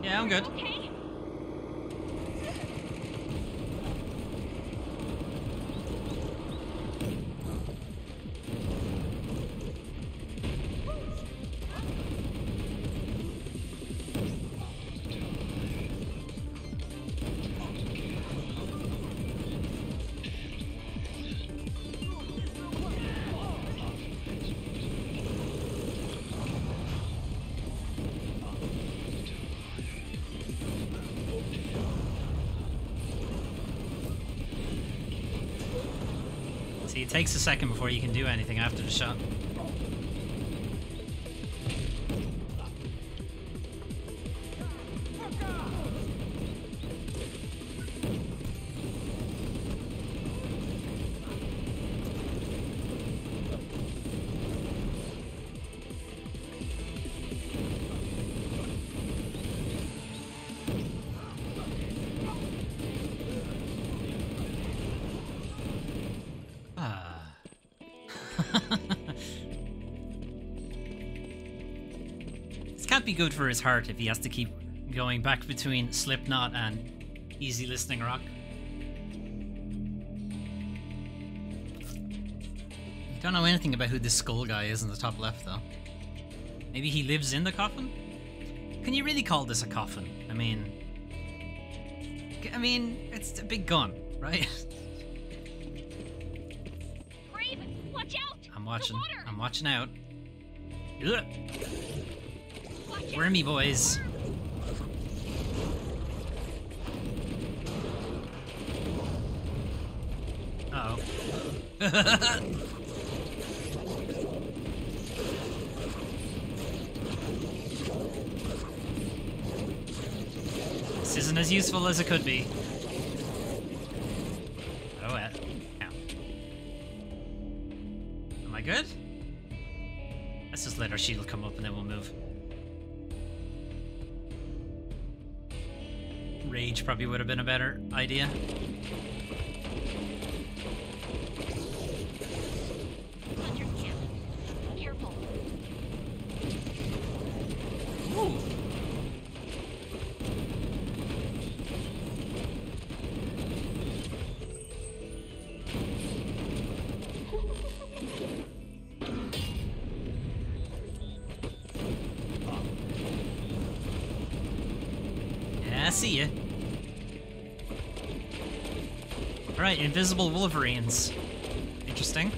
A: Yeah, I'm good.
C: Okay.
A: See, it takes a second before you can do anything after the shot. This can't be good for his heart if he has to keep going back between Slipknot and easy listening rock. You don't know anything about who this skull guy is in the top left, though. Maybe he lives in the coffin? Can you really call this a coffin? I mean, it's a big gun, right?
C: Grave, watch out!
A: I'm watching.
C: The water!
A: I'm watching out. Ugh.
C: Watch out!
A: Wormy boys. Uh-oh. This isn't as useful as it could be. Oh, yeah. Am I good? Let's just let our shield come up and then we'll move. Rage probably would have been a better idea.
C: Hunter's camp. Careful.
A: Ooh. Yeah, I see ya. Alright, invisible Wolverines. Interesting.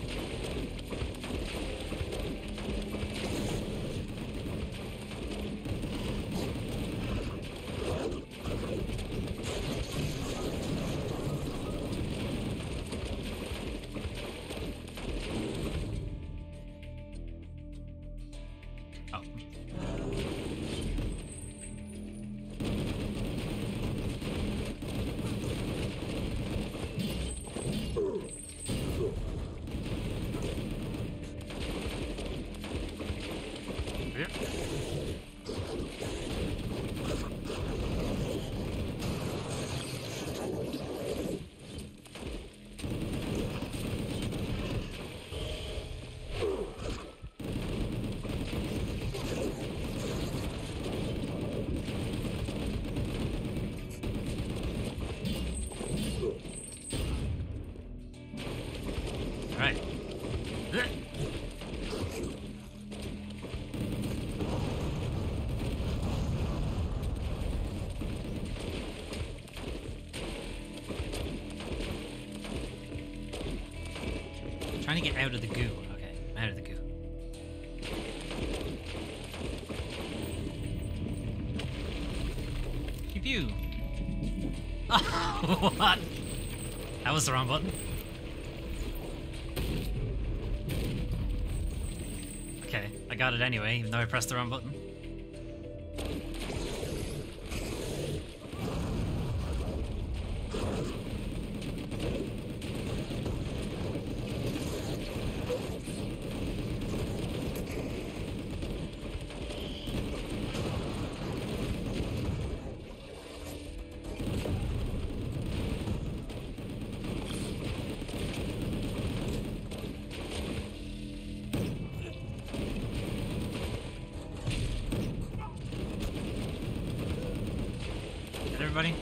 A: Oh. Yep. All right. Trying to get out of the goo. Okay, I'm out of the goo. Pew pew. Oh, what? That was the wrong button. Okay, I got it anyway, even though I pressed the wrong button. Get everybody?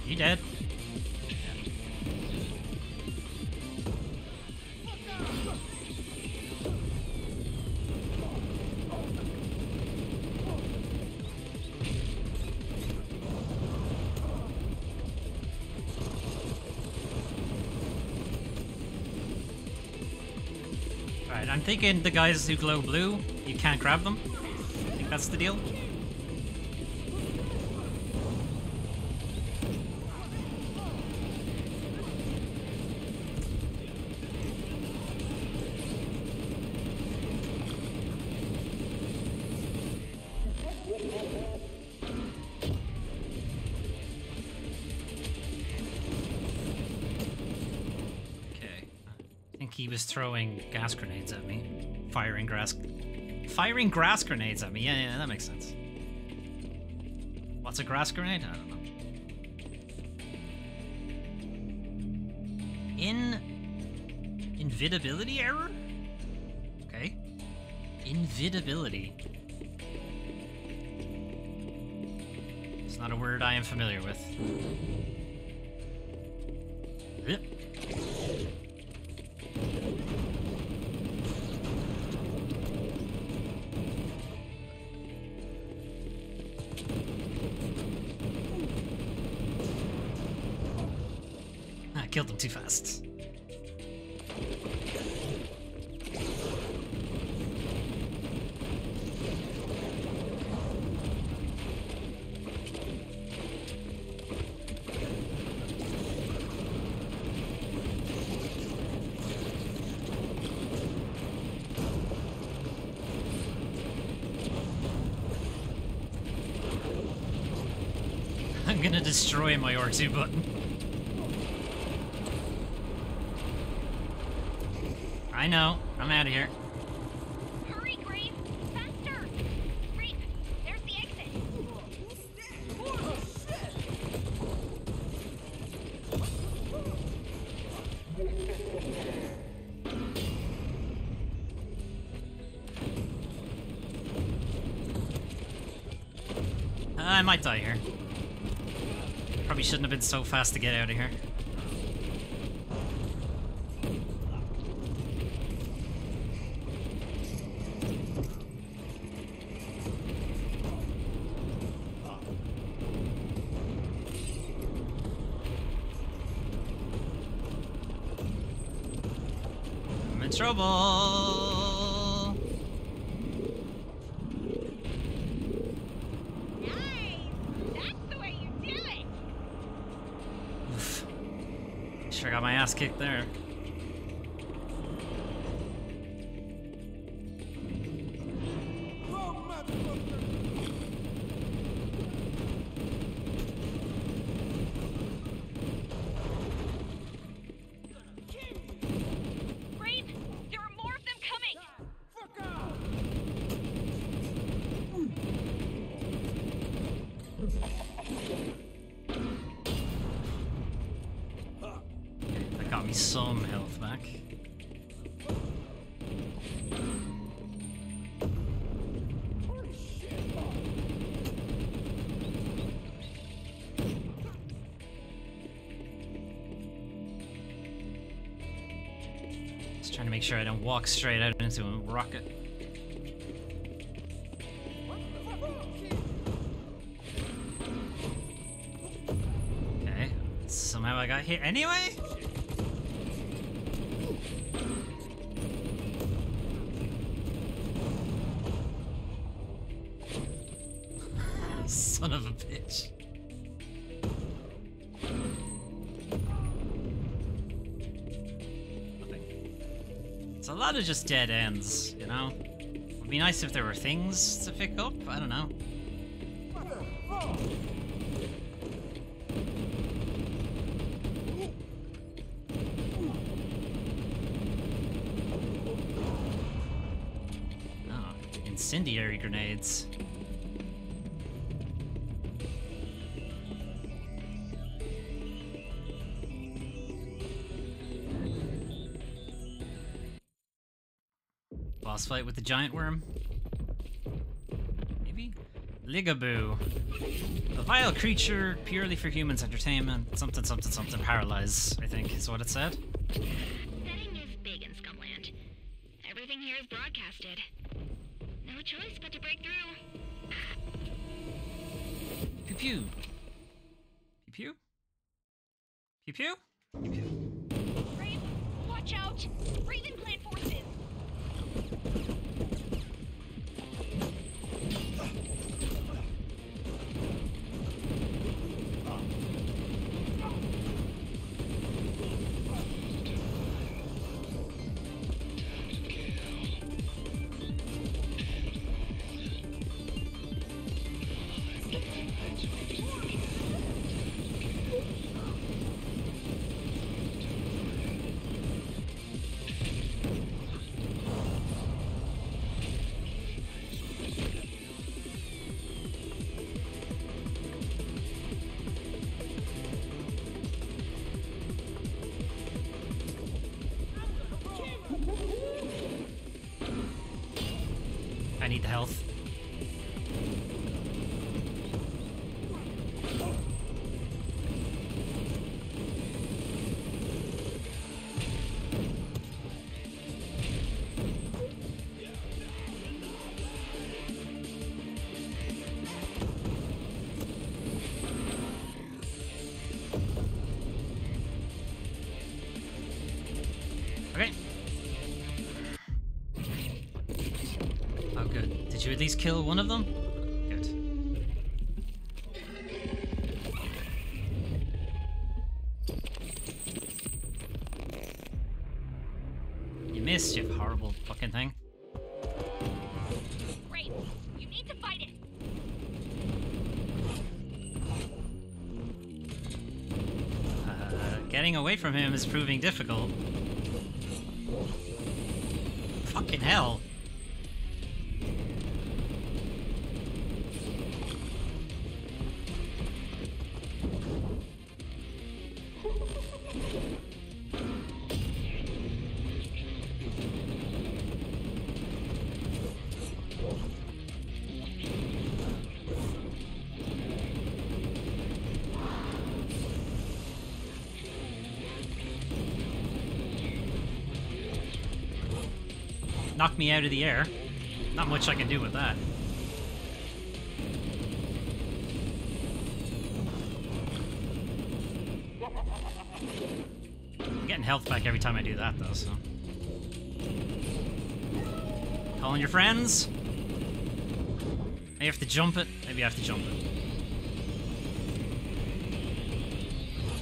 A: You dead? Alright, I'm thinking the guys who glow blue, you can't grab them. I think that's the deal. he was throwing gas grenades at me. Firing grass grenades at me. Yeah, that makes sense. What's a grass grenade? I don't know. Invisibility error? Okay. Invisibility. It's not a word I am familiar with. Yep. I killed him too fast. I'm gonna destroy my R2 button. I know. I'm out of here.
C: Hurry, Grave! Faster! Grave, there's the exit!
A: I might die here. Probably shouldn't have been so fast to get out of here. I'm in trouble. Sure got my ass kicked there.
C: Grave, there are more of them coming!
A: That got me some health back. Just trying to make sure I don't walk straight out into a rocket. Okay, somehow I got hit anyway? Son of a bitch. Nothing. It's a lot of just dead ends, you know? It'd be nice if there were things to pick up, I don't know. Oh, incendiary grenades. Boss fight with the giant worm? Maybe? Ligaboo. A vile creature purely for humans' entertainment. Something, something, something. Paralyze, I think is what it said.
C: Setting is big in Scumland. Everything here is broadcasted. No choice but to break through.
A: Pew pew. Pew pew? Pew pew? Pew pew.
C: Grave, watch out! Raven Clan forces!
A: need the health. Okay. Oh, good. Did you at least kill one of them? Good. You missed, you horrible fucking thing.
C: Great. You need to fight it.
A: Getting away from him is proving difficult. Fucking hell. Knocked me out of the air. Not much I can do with that. I'm getting health back every time I do that, though, so... Calling your friends? Maybe you have to jump it? Maybe you have to jump it.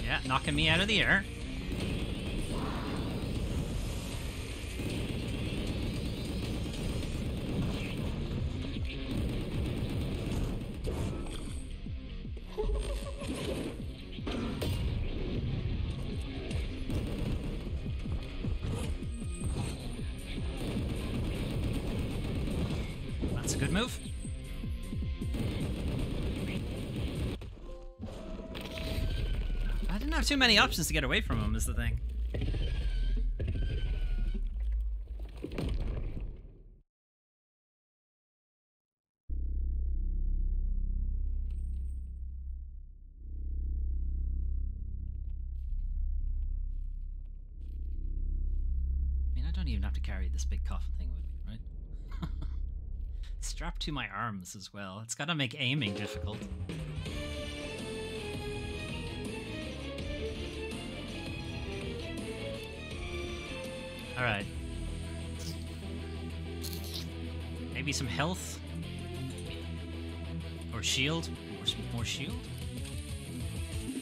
A: Yeah, knocking me out of the air. That's a good move. I didn't have too many options to get away from him, is the thing. I mean, I don't even have to carry this big coffin thing with me, right? Strapped to my arms as well. It's gotta make aiming difficult. Alright. Maybe some health? Or shield? Or some more shield?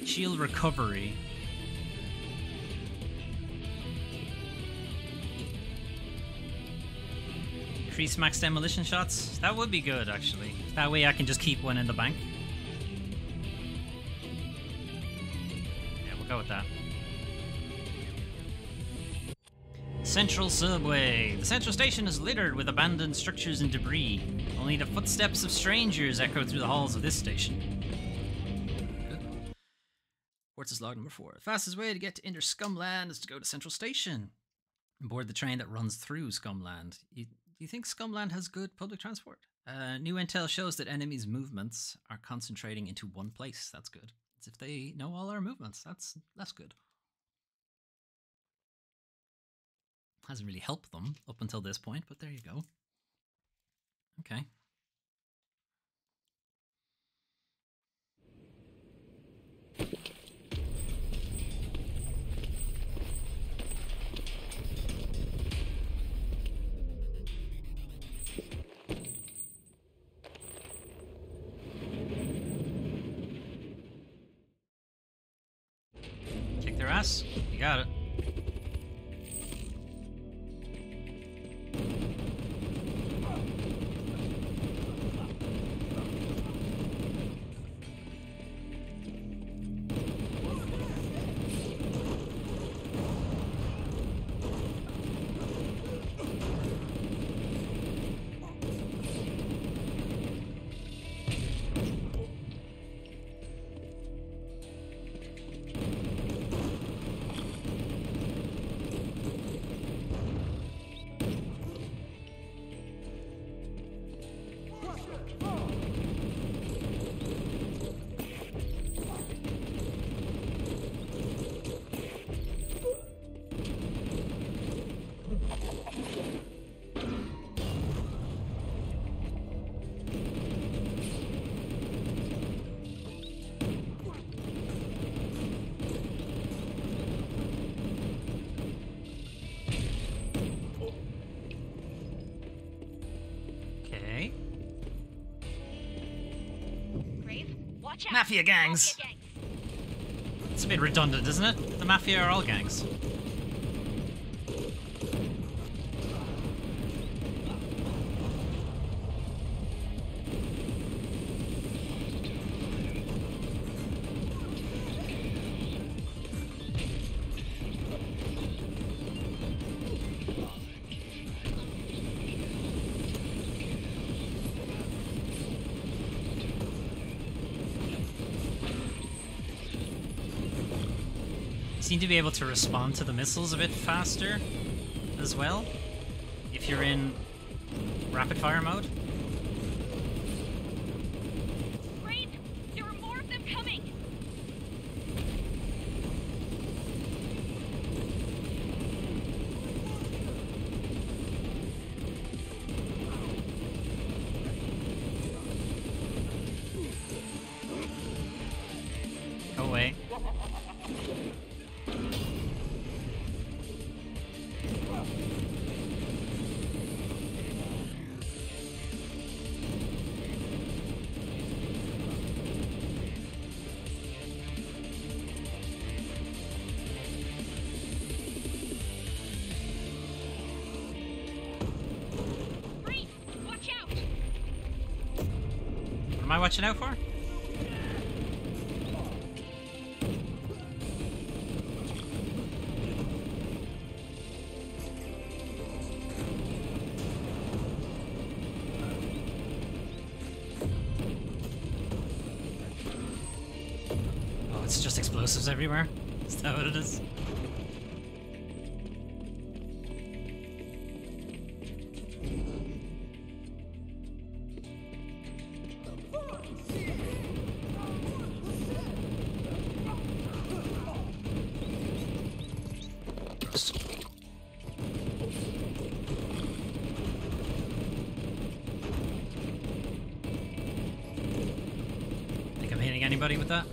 A: Shield recovery. Increase max demolition shots? That would be good, actually. That way I can just keep one in the bank. Yeah, we'll go with that. Central subway. The central station is littered with abandoned structures and debris. Only the footsteps of strangers echo through the halls of this station. Quartz log number 4. The fastest way to get to Inner Scumland is to go to Central Station and board the train that runs through Scumland. Do you think Scumland has good public transport? New intel shows that enemies' movements are concentrating into one place. That's good. As if they know all our movements. That's good. Hasn't really helped them up until this point, but there you go. Okay. Kick their ass. You got it.
C: Watch out.
A: Mafia gangs.
C: Mafia gangs.
A: It's a bit redundant, isn't it? The Mafia are all gangs. Seem to be able to respond to the missiles a bit faster as well if you're in rapid fire mode.
C: Brave, there are more of them coming.
A: Go away.
C: Brave, watch out.
A: What am I watching out for? Oh, it's just explosives everywhere. Is that what it is? Gross. Think I'm hitting anybody with that?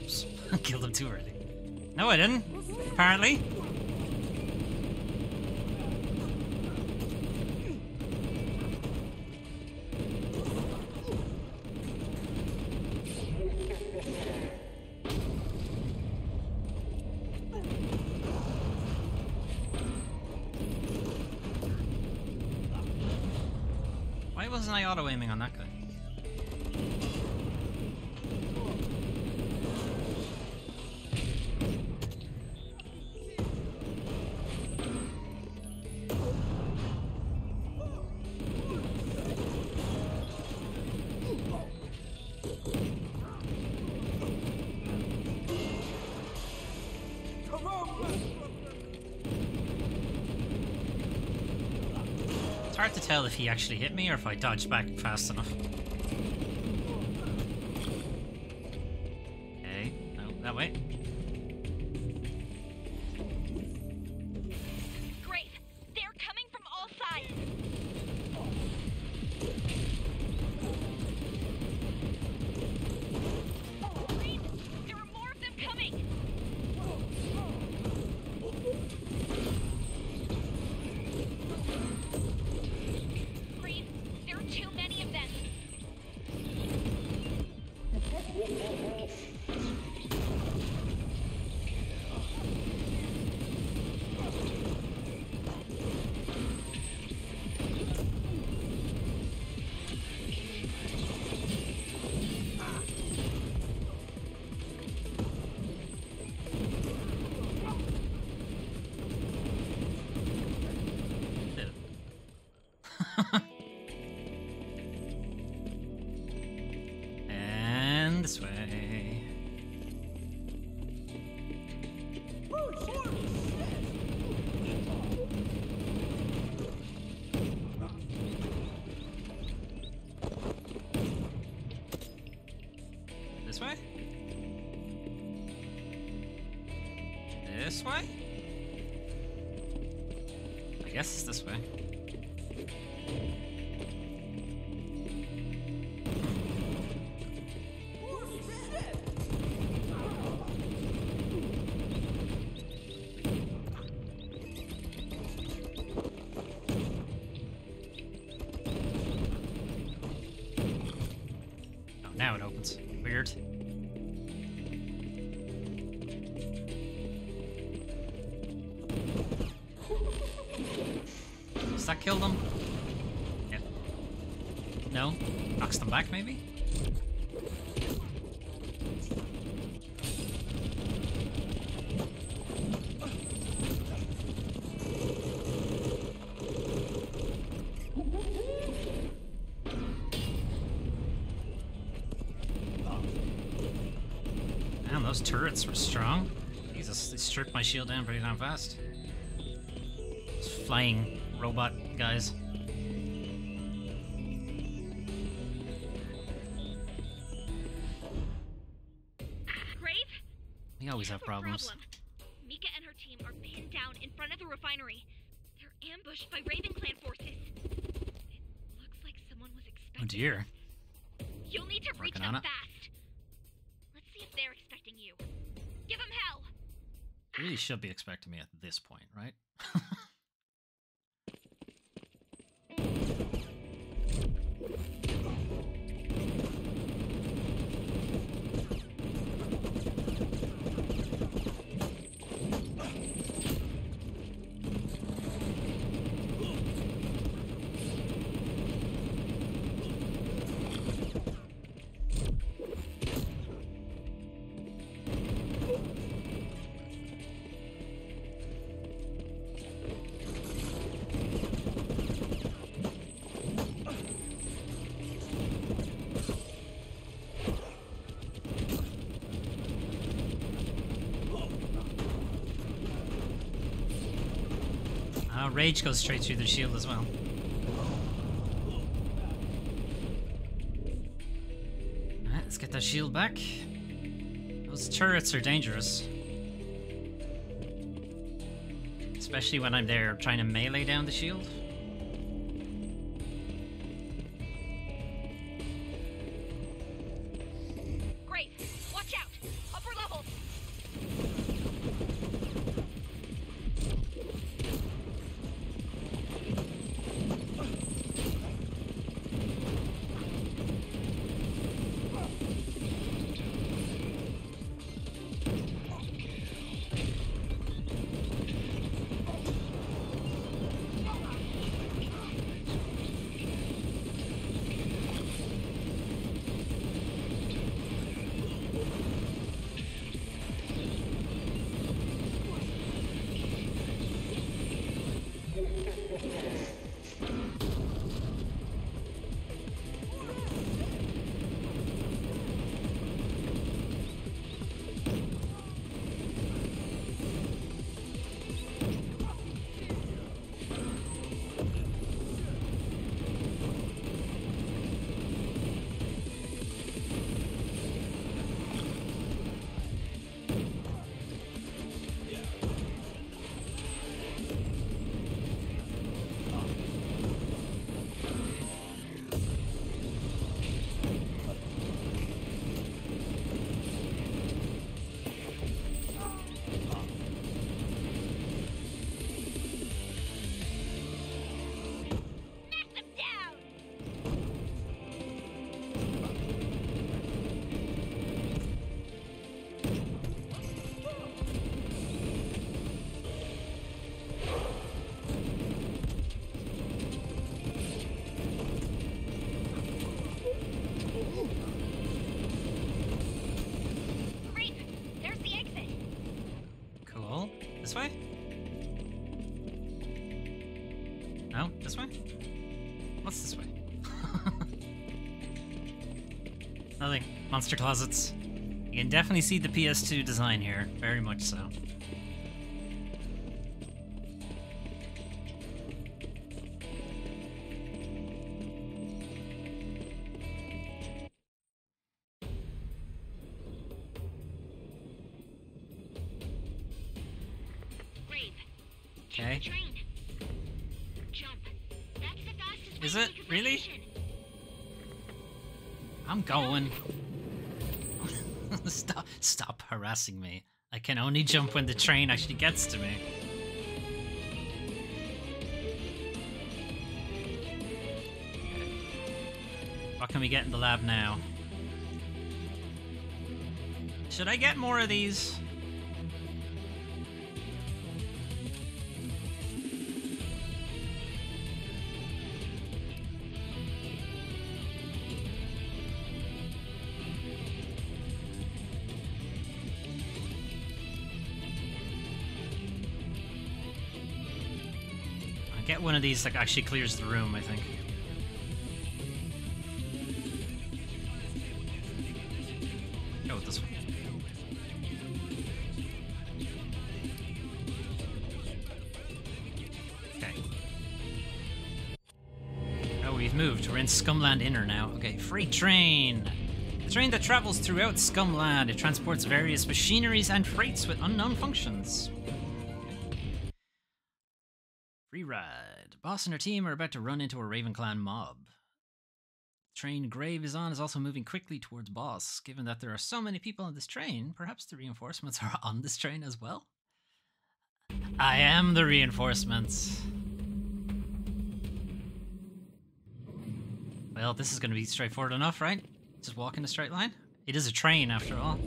A: Oops. Killed him too early. No, I didn't. Apparently. Why wasn't I auto-aiming on that guy? It's hard to tell if he actually hit me or if I dodged back fast enough. Okay, no, that way.
C: Grave, they're coming from all sides. Grave, there are more of them coming. Grave, there are too many of them.
A: And this way. This way? guess it's this way. Oh, now it opens. Weird. Does that kill them? Yeah. No? Knocks them back, maybe? Damn, those turrets were strong. Jesus, they stripped my shield down pretty damn fast. Those flying robot guys.
C: Grave?
A: We always have
C: There's a
A: problems.
C: problem. Mika and her team are pinned down in front of the refinery. They're ambushed by Raven Clan forces. It looks like someone was expecting
A: Oh dear.
C: us. You'll need to reach
A: Working
C: them
A: on it.
C: fast. Let's see if they're expecting you. Give them hell!
A: Really should be expecting me at this point, right? Rage goes straight through the shield as well. Alright, let's get that shield back. Those turrets are dangerous. Especially when I'm there trying to melee down the shield.
C: Grave, watch out! Upper levels!
A: This way? No? This way? What's this way? Nothing. Monster closets. You can definitely see the PS2 design here. Very much so. Okay.
C: Train.
A: Is it? Really? I'm going. Stop harassing me. I can only jump when the train actually gets to me. What can we get in the lab now? Should I get more of these? I'll get one of these that actually clears the room, I think. Go with this one. Okay. Oh, we've moved. We're in Scumland Inner now. Okay, freight train. A train that travels throughout Scumland. It transports various machineries and freights with unknown functions. Free ride. Boss and her team are about to run into a Raven Clan mob. The train Grave is on is also moving quickly towards Boss. Given that there are so many people on this train, perhaps the reinforcements are on this train as well? I am the reinforcements. Well, this is going to be straightforward enough, right? Just walk in a straight line? It is a train, after all.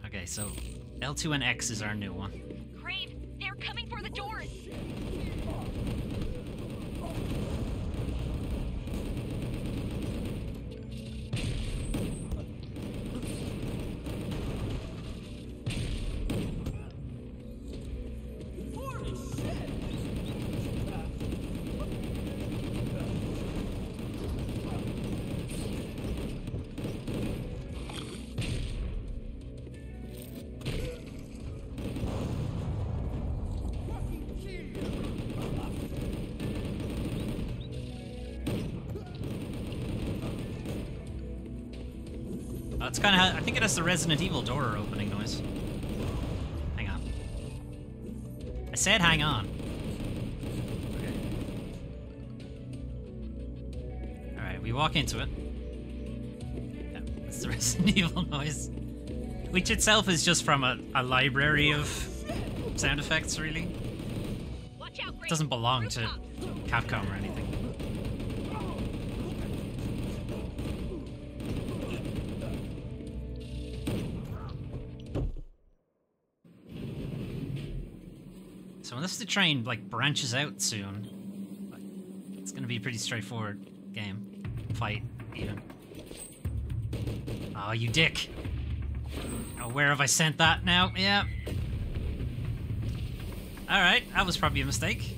A: Okay, so L2 and X is our new one.
C: Grave, they're coming for the doors.
A: It's kind of, I think it has the Resident Evil door opening noise. Hang on. I said hang on. Okay. Alright, we walk into it. Yeah, it's the Resident Evil noise. Which itself is just from a library of sound effects, really.
C: Watch out, Grave.
A: It doesn't belong to Capcom or anything. So unless the train like branches out soon, it's gonna be a pretty straightforward game. Fight, even. Oh, you dick! Oh, where have I sent that now? Yeah. Alright, that was probably a mistake.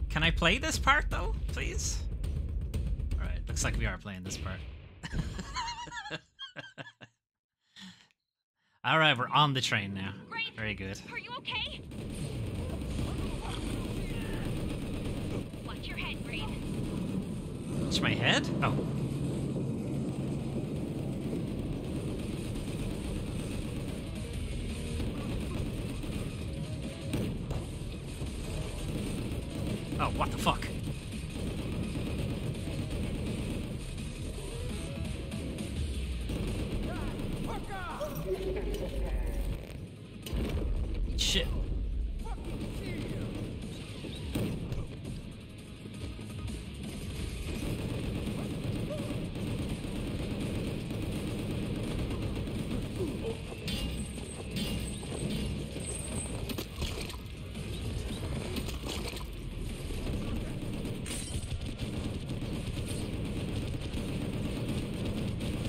A: Can I play this part though, please? Alright, looks like we are playing this part. Alright, we're on the train now.
C: Grave,
A: very good.
C: Are you okay? Watch your head, Grave.
A: Watch my head? Oh. Oh, what the fuck? Shit.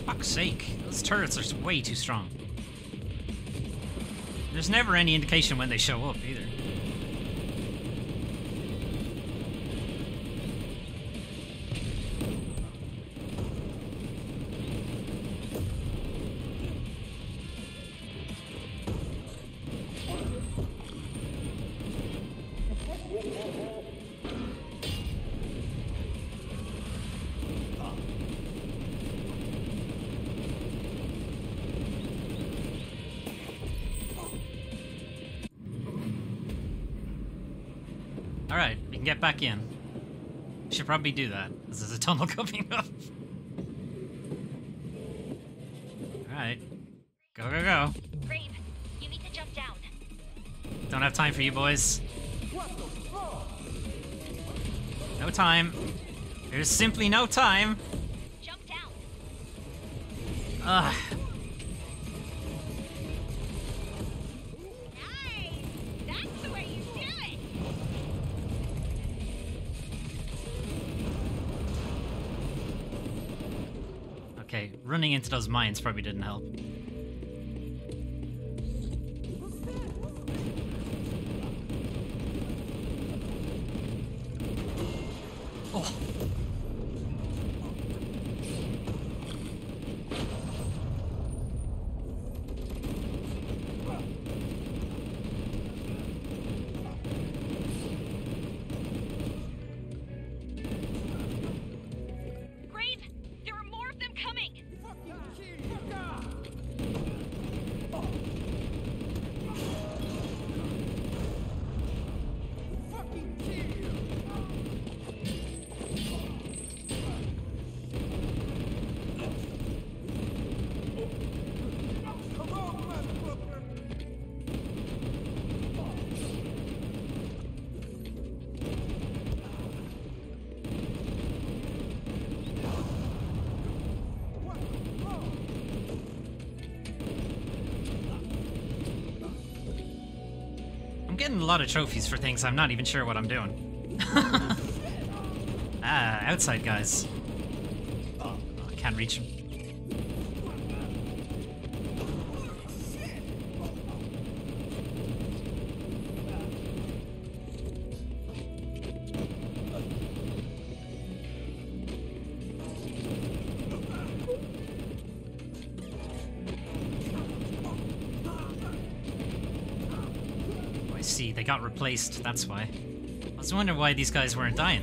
A: Fuck's sake, those turrets are way too strong. There's never any indication when they show up, either. can get back in. Should probably do that, because there's a tunnel coming up. Alright. Go, go, go.
C: Grave, you need to jump down.
A: Don't have time for you, boys. No time. There's simply no time.
C: Jump down.
A: Ugh.
C: Nice! That's the way you do it!
A: Okay, running into those mines probably didn't help. Oh.
C: Grave, there are more of them coming!
A: I'm getting a lot of trophies for things I'm not even sure what I'm doing. Ah, outside guys. Oh, I can't reach him. Oh, I see, they got replaced, that's why. I was wondering why these guys weren't dying.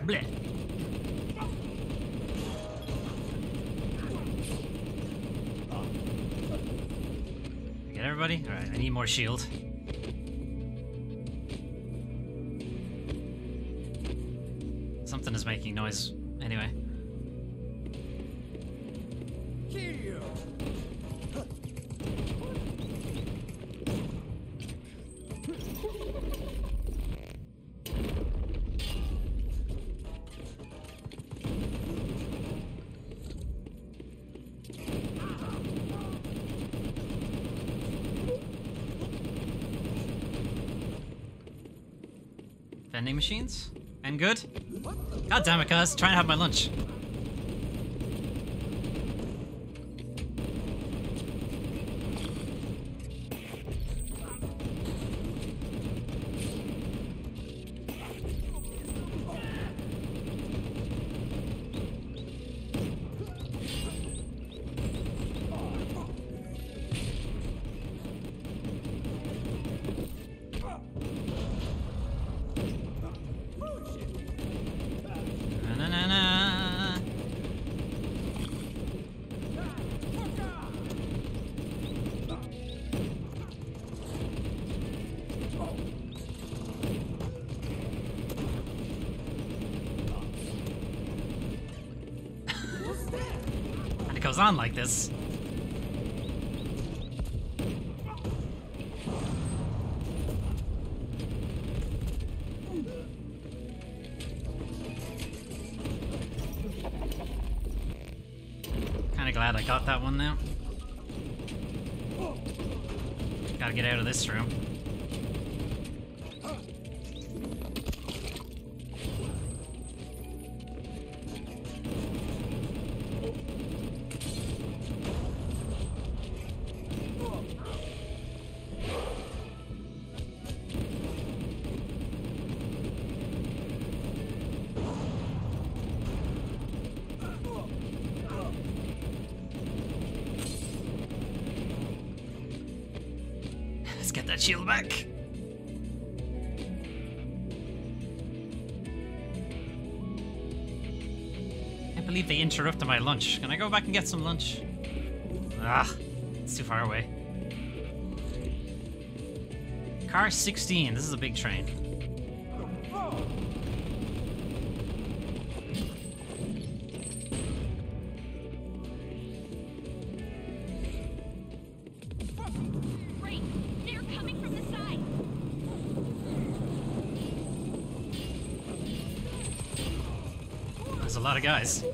A: Blech. Get everybody? Alright, I need more shield. Something is making noise anyway. Vending machines? And good? God damn it, guys. Trying to have my lunch. Na-na-na. And it goes on like this. Kinda glad I got that one now. Gotta get out of this room. Yes, get that shield back. Can't believe they interrupted my lunch. Can I go back and get some lunch? Ah, it's too far away. Car 16, this is a big train.
C: Great! They're coming from the side!
A: There's a lot of guys.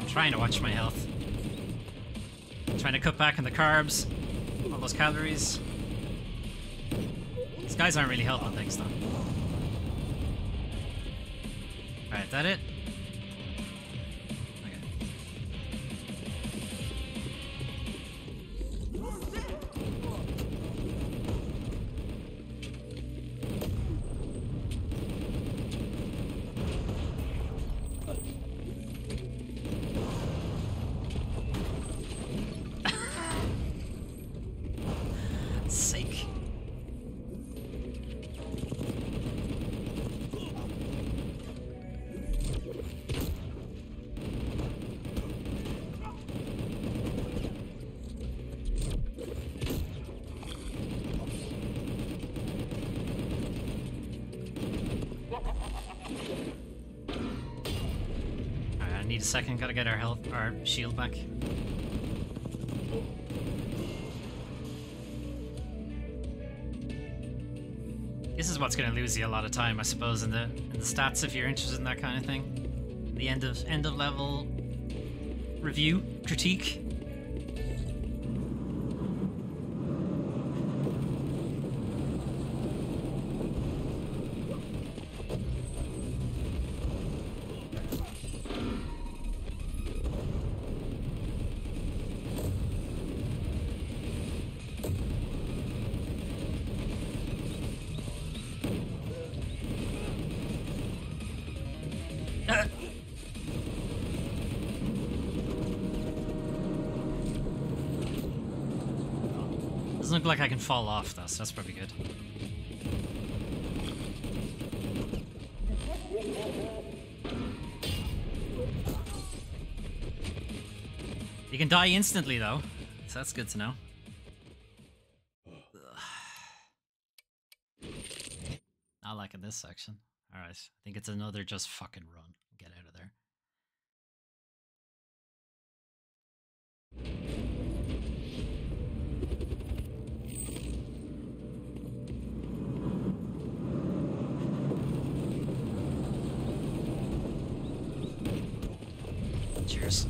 A: Trying to watch my health. Trying to cut back on the carbs. All those calories. These guys aren't really helping things though. Alright, that it? Okay. Sake. Alright, I need a second, gotta get our health, our shield back. This is what's going to lose you a lot of time, I suppose, in the stats if you're interested in that kind of thing. The end of level review critique. Doesn't look like I can fall off though, so that's probably good. You can die instantly though, so that's good to know. Not liking this section. Alright, I think it's another just fucking run. Get out of there. Cheers.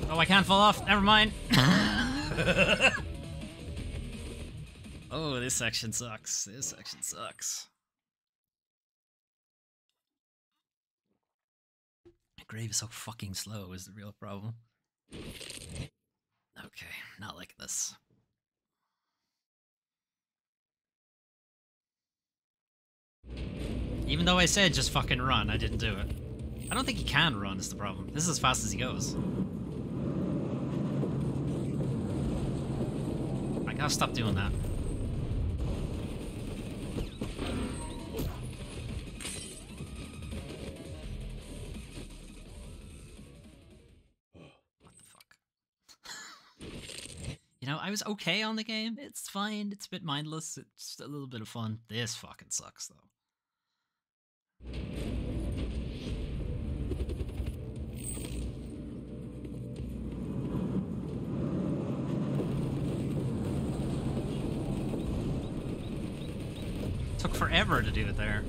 A: Oh, I can't fall off. Never mind. Oh, this section sucks. This section sucks. Grave is so fucking slow is the real problem. Okay, not like this. Even though I said just fucking run, I didn't do it. I don't think he can run is the problem. This is as fast as he goes. I gotta stop doing that. What the fuck? You know, I was okay on the game. It's fine. It's a bit mindless. It's a little bit of fun. This fucking sucks, though. forever to do it there.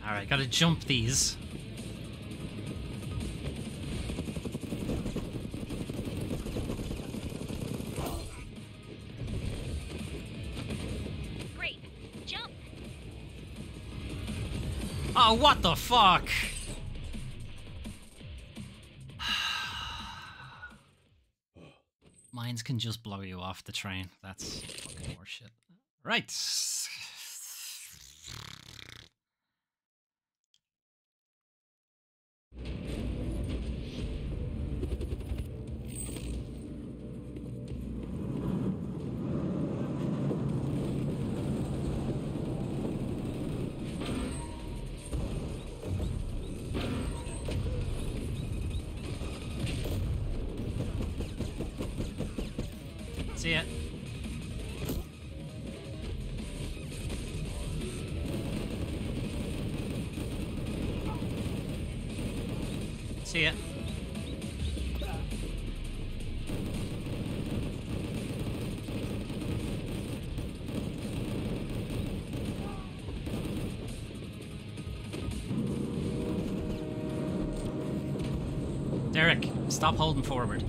A: Alright, gotta jump these.
C: Great. Jump.
A: Oh, what the fuck? Mines can just blow you off the train. That's fucking horseshit. Right. See ya. See ya. Derek, stop holding forward.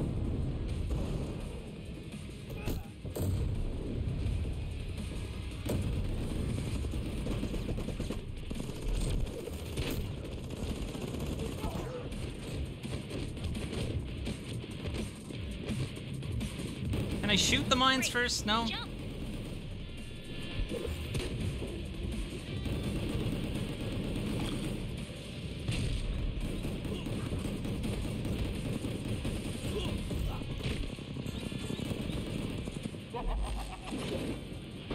A: Can I shoot the mines first? No?
C: Jump.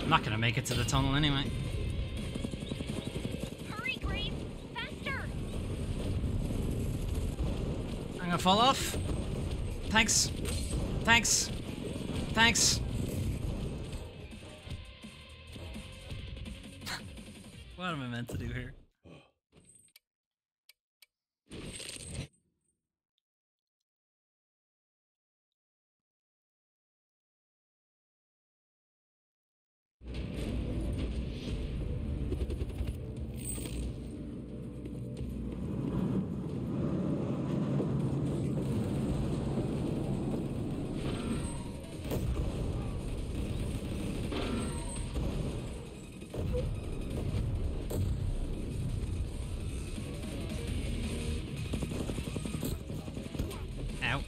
A: I'm not gonna make it to the tunnel anyway.
C: Hurry, Grace. Faster.
A: I'm gonna fall off. Thanks. Thanks. Thanks. What am I meant to do here? Ow.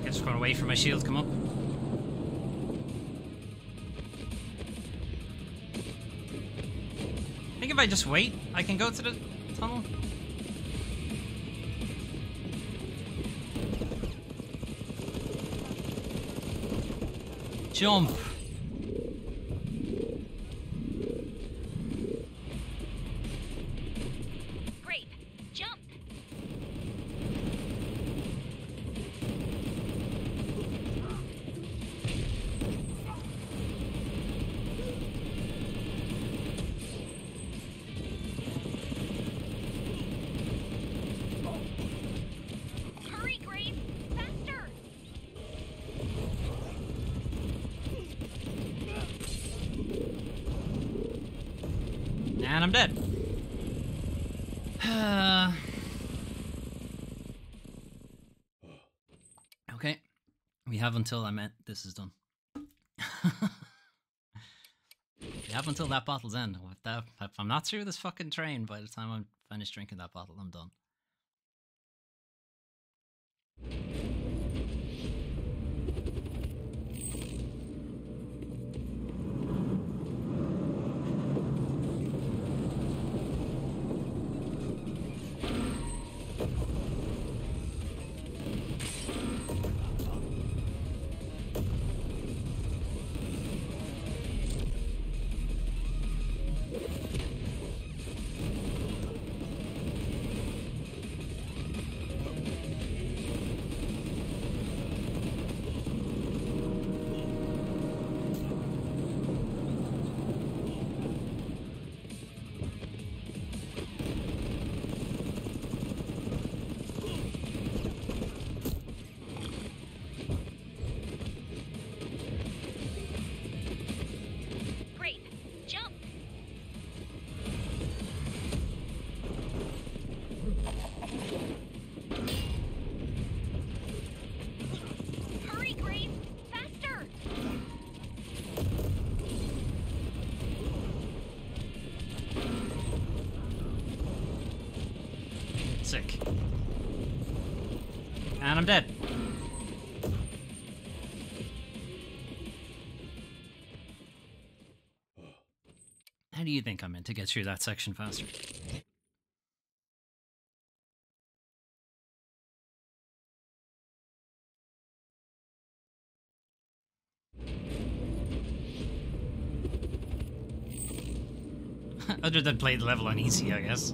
A: Guess we're going to wait for my shield to come up. I think if I just wait, I can go to the tunnel. Jump.
C: Great. Jump. Hurry, Grace. Faster.
A: And I'm dead. Okay. We have until this is done. We have until that bottle's end. If I'm not through this fucking train by the time I'm finished drinking that bottle, I'm done. And I'm dead. How do you think I'm meant to get through that section faster? Other than play the level on easy, I guess.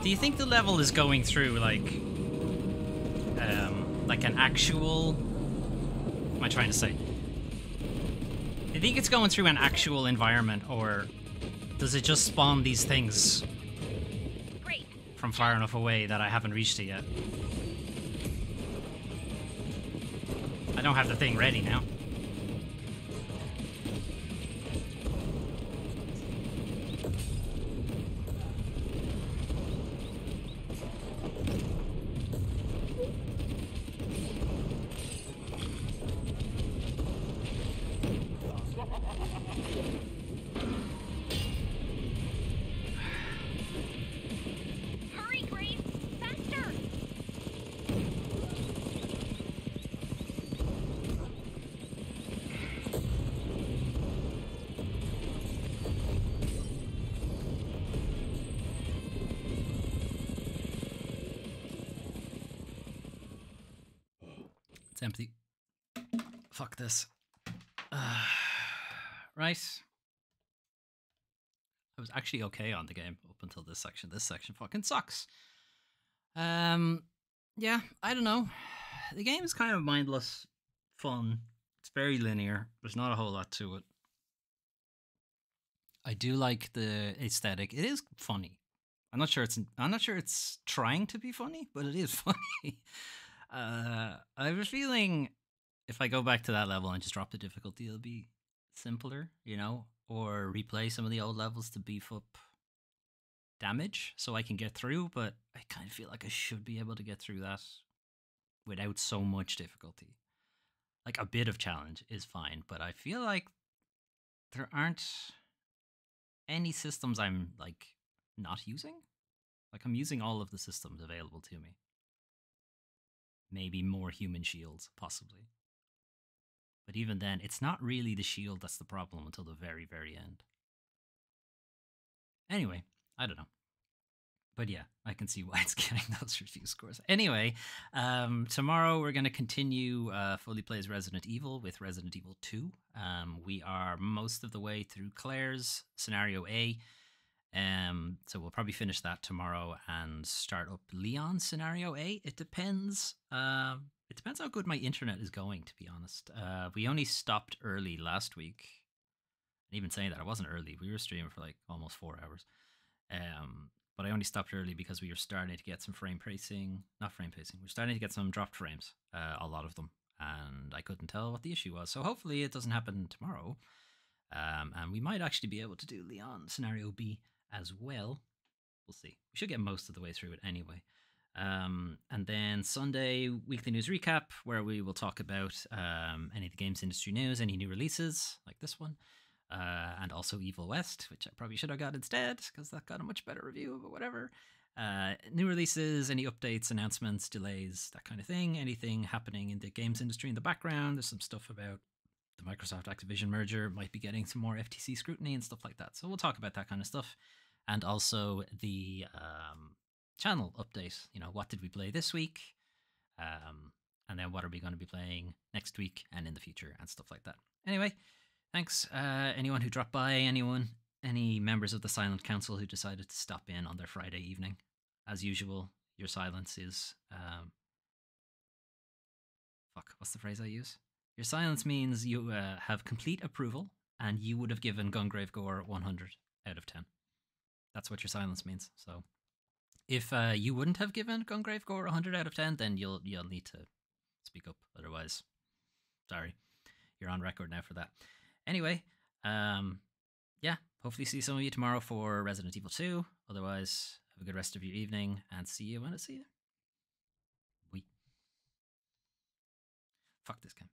A: Do you think the level is going through like an actual? What am I trying to say? Do you think it's going through an actual environment, or does it just spawn these things from far enough away that I haven't reached it yet? I don't have the thing ready now. It's empty. Fuck this. Right. I was actually okay on the game up until this section. This section fucking sucks. Yeah, I don't know. The game is kind of mindless fun. It's very linear. There's not a whole lot to it. I do like the aesthetic. It is funny. I'm not sure it's trying to be funny, but it is funny. I have a feeling if I go back to that level and just drop the difficulty, it'll be simpler, you know, or replay some of the old levels to beef up damage so I can get through, but I kind of feel like I should be able to get through that without so much difficulty. Like a bit of challenge is fine, but I feel like there aren't any systems I'm like not using. Like I'm using all of the systems available to me. Maybe more human shields, possibly. But even then, it's not really the shield that's the problem until the very, very end. Anyway, I don't know. But yeah, I can see why it's getting those review scores. Anyway, tomorrow we're going to continue Foley Plays Resident Evil with Resident Evil 2. We are most of the way through Claire's Scenario A. So we'll probably finish that tomorrow and start up Leon's Scenario A. It depends. It depends how good my internet is going, to be honest. We only stopped early last week. And even saying that, it wasn't early. We were streaming for like almost 4 hours. But I only stopped early because we were starting to get some frame pacing. Not frame pacing. We're starting to get some dropped frames. A lot of them. And I couldn't tell what the issue was. So hopefully it doesn't happen tomorrow. And we might actually be able to do Leon Scenario B as well. We'll see. We should get most of the way through it anyway. And then Sunday, weekly news recap, where we will talk about any of the games industry news, any new releases, like this one, and also Evil West, which I probably should have got instead, because that got a much better review, but whatever. New releases, any updates, announcements, delays, that kind of thing, anything happening in the games industry in the background. There's some stuff about the Microsoft Activision merger, might be getting some more FTC scrutiny and stuff like that. So we'll talk about that kind of stuff. And also the channel update. You know, what did we play this week? And then what are we going to be playing next week and in the future and stuff like that. Anyway, thanks. Anyone who dropped by, any members of the Silent Council who decided to stop in on their Friday evening. As usual, your silence is... what's the phrase I use? Your silence means you have complete approval and you would have given Gungrave G.O.R.E 100 out of 10. That's what your silence means. So if you wouldn't have given Gungrave G.O.R.E 100 out of 10, then you'll need to speak up. Otherwise, sorry, you're on record now for that. Anyway, yeah, hopefully see some of you tomorrow for Resident Evil 2. Otherwise, have a a good rest of your evening, and see you when I see you. We. Fuck this game.